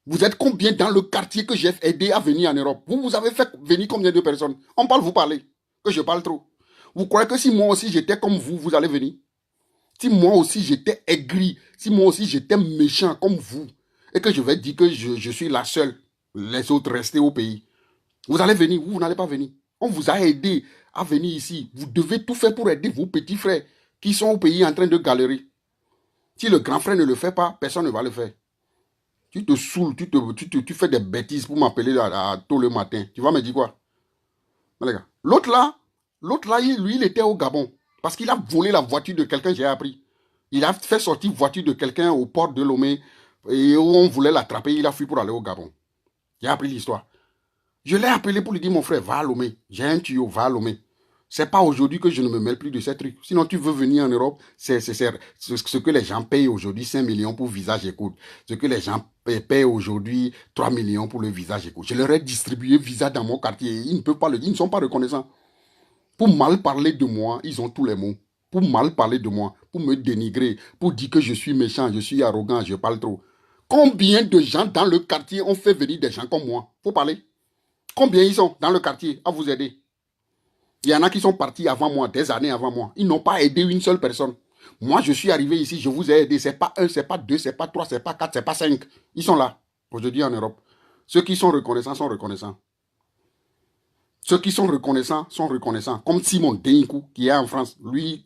Vous êtes combien dans le quartier que j'ai aidé à venir en Europe? Vous avez fait venir combien de personnes? On parle, vous parlez. Que je parle trop. Vous croyez que si moi aussi j'étais comme vous allez venir? Si moi aussi j'étais aigri, si moi aussi j'étais méchant comme vous, et que je vais dire que je suis la seule, les autres rester au pays, vous allez venir, vous n'allez pas venir. On vous a aidé à venir ici. Vous devez tout faire pour aider vos petits frères qui sont au pays en train de galérer. Si le grand frère ne le fait pas, personne ne va le faire. Tu te saoules, tu fais des bêtises pour m'appeler tôt le matin. Tu vas me dire quoi? L'autre là, lui, il était au Gabon. Parce qu'il a volé la voiture de quelqu'un, j'ai appris. Il a fait sortir la voiture de quelqu'un au port de Lomé. Et où on voulait l'attraper, il a fui pour aller au Gabon. J'ai appris l'histoire. Je l'ai appelé pour lui dire, mon frère, va à Lomé. J'ai un tuyau, va à Lomé. C'est pas aujourd'hui que je ne me mêle plus de ces trucs. Sinon, tu veux venir en Europe, c'est ce que les gens payent aujourd'hui, 5 millions pour visa, j'écoute. Ce que les gens payent aujourd'hui, 3 millions pour le visa, j'écoute. Je leur ai distribué visa dans mon quartier. Ils ne peuvent pas le dire, ils ne sont pas reconnaissants. Pour mal parler de moi, ils ont tous les mots. Pour mal parler de moi, pour me dénigrer, pour dire que je suis méchant, je suis arrogant, je parle trop. Combien de gens dans le quartier ont fait venir des gens comme moi? Faut parler. Combien ils sont dans le quartier à vous aider? Il y en a qui sont partis avant moi, des années avant moi. Ils n'ont pas aidé une seule personne. Moi, je suis arrivé ici, je vous ai aidé. Ce n'est pas un, ce n'est pas deux, ce n'est pas trois, ce n'est pas quatre, ce n'est pas cinq. Ils sont là, aujourd'hui en Europe. Ceux qui sont reconnaissants sont reconnaissants. Ceux qui sont reconnaissants sont reconnaissants. Comme Simon Deinkou, qui est en France. Lui,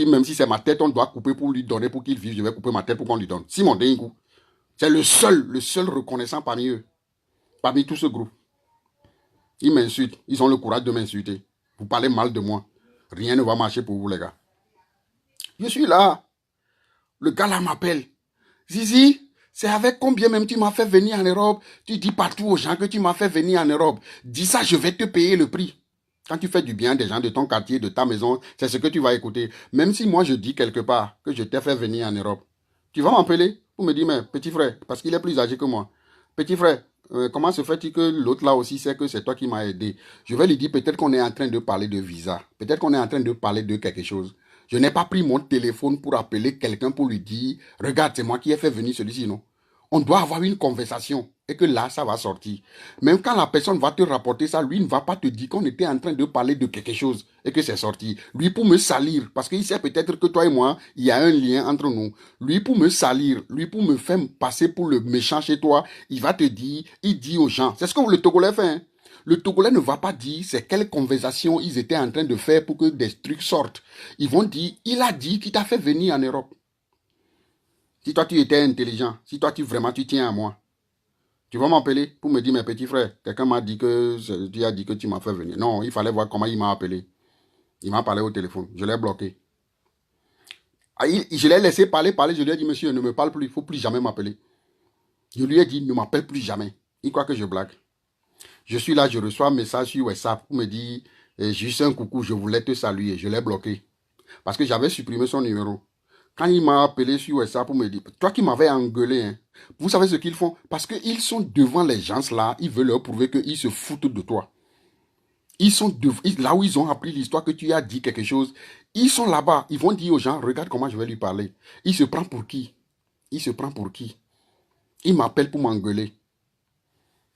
même si c'est ma tête, on doit couper pour lui donner, pour qu'il vive. Je vais couper ma tête pour qu'on lui donne. Simon Deinkou. C'est le seul reconnaissant parmi eux. Parmi tout ce groupe. Ils m'insultent. Ils ont le courage de m'insulter. Vous parlez mal de moi. Rien ne va marcher pour vous, les gars. Je suis là. Le gars là m'appelle. Zizi, c'est avec combien même tu m'as fait venir en Europe? Tu dis partout aux gens que tu m'as fait venir en Europe. Dis ça, je vais te payer le prix. Quand tu fais du bien des gens de ton quartier, de ta maison, c'est ce que tu vas écouter. Même si moi je dis quelque part que je t'ai fait venir en Europe, tu vas m'appeler pour me dire, mais petit frère, parce qu'il est plus âgé que moi. Petit frère, comment se fait-il que l'autre là aussi sait que c'est toi qui m'as aidé? Je vais lui dire, peut-être qu'on est en train de parler de visa. Peut-être qu'on est en train de parler de quelque chose. Je n'ai pas pris mon téléphone pour appeler quelqu'un pour lui dire, regarde, c'est moi qui ai fait venir celui-ci, non? On doit avoir une conversation et que là, ça va sortir. Même quand la personne va te rapporter ça, lui ne va pas te dire qu'on était en train de parler de quelque chose et que c'est sorti. Lui, pour me salir, parce qu'il sait peut-être que toi et moi, il y a un lien entre nous. Lui, pour me salir, lui, pour me faire passer pour le méchant chez toi, il va te dire, il dit aux gens, c'est ce que le Togolais fait, hein? Le Togolais ne va pas dire c'est quelle conversation ils étaient en train de faire pour que des trucs sortent. Ils vont dire, il a dit qu'il t'a fait venir en Europe. Si toi tu étais intelligent, si toi vraiment tu tiens à moi, tu vas m'appeler pour me dire, mes petits frères, quelqu'un m'a dit que tu as dit que tu m'as fait venir. Non, il fallait voir comment il m'a appelé. Il m'a parlé au téléphone, je l'ai bloqué. Je l'ai laissé parler, je lui ai dit, monsieur, ne me parle plus, il ne faut plus jamais m'appeler. Je lui ai dit, ne m'appelle plus jamais. Il croit que je blague. Je suis là, je reçois un message sur WhatsApp pour me dire, juste un coucou, je voulais te saluer. Je l'ai bloqué. Parce que j'avais supprimé son numéro. Quand il m'a appelé sur WhatsApp pour me dire, toi qui m'avais engueulé, hein, vous savez ce qu'ils font? Parce qu'ils sont devant les gens là, ils veulent leur prouver qu'ils se foutent de toi. Ils sont là où ils ont appris l'histoire que tu as dit quelque chose. Ils sont là-bas, ils vont dire aux gens, regarde comment je vais lui parler. Il se prend pour qui? Il se prend pour qui? Il m'appelle pour m'engueuler.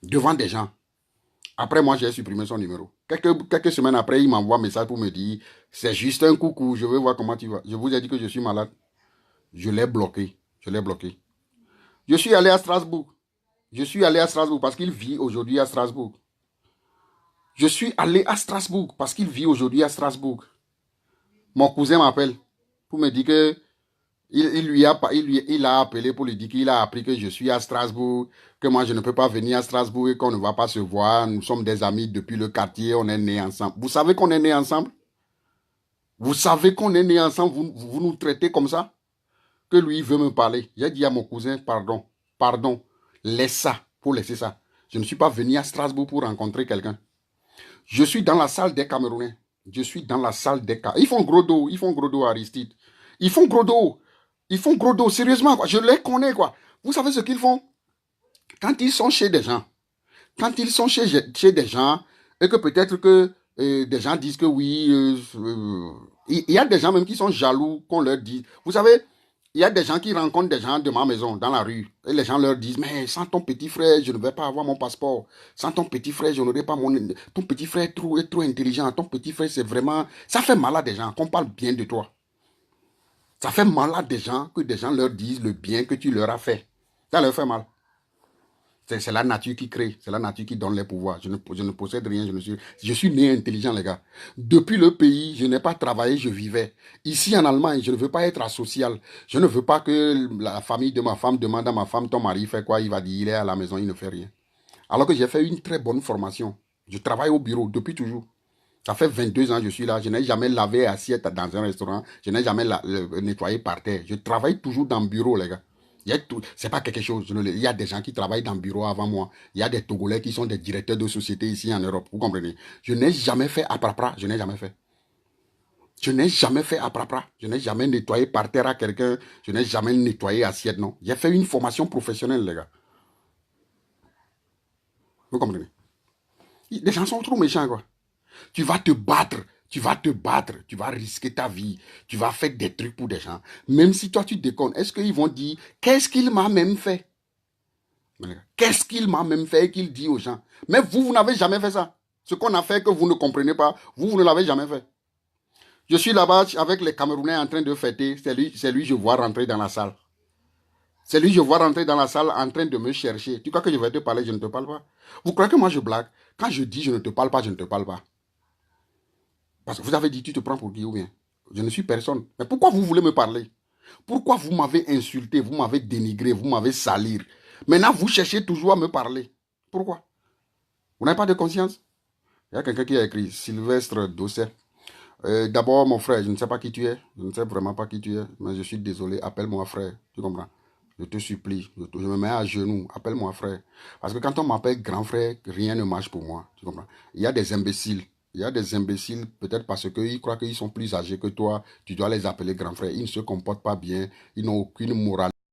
Devant des gens. Après, moi, j'ai supprimé son numéro. Quelques semaines après, il m'envoie un message pour me dire, c'est juste un coucou, je veux voir comment tu vas. Je vous ai dit que je suis malade. Je l'ai bloqué. Je l'ai bloqué. Je suis allé à Strasbourg. Je suis allé à Strasbourg parce qu'il vit aujourd'hui à Strasbourg. Je suis allé à Strasbourg parce qu'il vit aujourd'hui à Strasbourg. Mon cousin m'appelle pour me dire que il a appelé pour lui dire qu'il a appris que je suis à Strasbourg, que moi je ne peux pas venir à Strasbourg et qu'on ne va pas se voir. Nous sommes des amis depuis le quartier, on est nés ensemble. Vous savez qu'on est nés ensemble? Vous savez qu'on est nés ensemble, vous nous traitez comme ça? Que lui veut me parler. J'ai dit à mon cousin, pardon, laisse ça, faut laisser ça. Je ne suis pas venu à Strasbourg pour rencontrer quelqu'un. Je suis dans la salle des Camerounais. Je suis dans la salle des Camerounais. Ils font gros dos Aristide. Ils font gros dos. Ils font gros dos, sérieusement, quoi. Je les connais, quoi. Vous savez ce qu'ils font? Quand ils sont chez des gens, chez des gens, et que peut-être que des gens disent que oui, il y a des gens même qui sont jaloux qu'on leur dise. Vous savez, il y a des gens qui rencontrent des gens de ma maison, dans la rue, et les gens leur disent, mais sans ton petit frère, je ne vais pas avoir mon passeport. Sans ton petit frère, je n'aurai pas mon... Ton petit frère est trop intelligent. Ton petit frère, c'est vraiment... Ça fait mal à des gens qu'on parle bien de toi. Ça fait mal à des gens que des gens leur disent le bien que tu leur as fait. Ça leur fait mal. C'est la nature qui crée, c'est la nature qui donne les pouvoirs. Je ne possède rien, je suis né intelligent, les gars. Depuis le pays, je n'ai pas travaillé, je vivais. Ici en Allemagne, je ne veux pas être asocial. Je ne veux pas que la famille de ma femme demande à ma femme, ton mari fait quoi? Il va dire, il est à la maison, il ne fait rien. Alors que j'ai fait une très bonne formation. Je travaille au bureau depuis toujours. Ça fait 22 ans que je suis là. Je n'ai jamais lavé assiette dans un restaurant. Je n'ai jamais nettoyé par terre. Je travaille toujours dans le bureau, les gars. C'est pas quelque chose. Il y a des gens qui travaillent dans le bureau avant moi. Il y a des Togolais qui sont des directeurs de société ici en Europe. Vous comprenez? Je n'ai jamais fait aprapra. Je n'ai jamais fait. Je n'ai jamais fait aprapra. Je n'ai jamais nettoyé par terre à quelqu'un. Je n'ai jamais nettoyé assiette, non. J'ai fait une formation professionnelle, les gars. Vous comprenez? Les gens sont trop méchants, quoi. Tu vas te battre. Tu vas risquer ta vie, tu vas faire des trucs pour des gens. Même si toi tu déconnes, est-ce qu'ils vont dire, qu'est-ce qu'il m'a même fait? Qu'est-ce qu'il m'a même fait qu'il dit aux gens? Mais vous, vous n'avez jamais fait ça. Ce qu'on a fait que vous ne comprenez pas, vous ne l'avez jamais fait. Je suis là-bas avec les Camerounais en train de fêter. C'est lui, je vois rentrer dans la salle. C'est lui, je vois rentrer dans la salle en train de me chercher. Tu crois que je vais te parler, je ne te parle pas? Vous croyez que moi je blague? Quand je dis je ne te parle pas, je ne te parle pas. Parce que vous avez dit tu te prends pour qui ou bien? Je ne suis personne. Mais pourquoi vous voulez me parler? Pourquoi vous m'avez insulté, vous m'avez dénigré, vous m'avez salir? Maintenant, vous cherchez toujours à me parler. Pourquoi? Vous n'avez pas de conscience? Il y a quelqu'un qui a écrit, Sylvestre Dosset. D'abord, mon frère, je ne sais pas qui tu es. Je ne sais vraiment pas qui tu es. Mais je suis désolé. Appelle-moi frère. Tu comprends? Je te supplie. Je me mets à genoux. Appelle-moi frère. Parce que quand on m'appelle grand frère, rien ne marche pour moi. Tu comprends? Il y a des imbéciles. Il y a des imbéciles, peut-être parce qu'ils croient qu'ils sont plus âgés que toi. Tu dois les appeler grand frère. Ils ne se comportent pas bien. Ils n'ont aucune morale.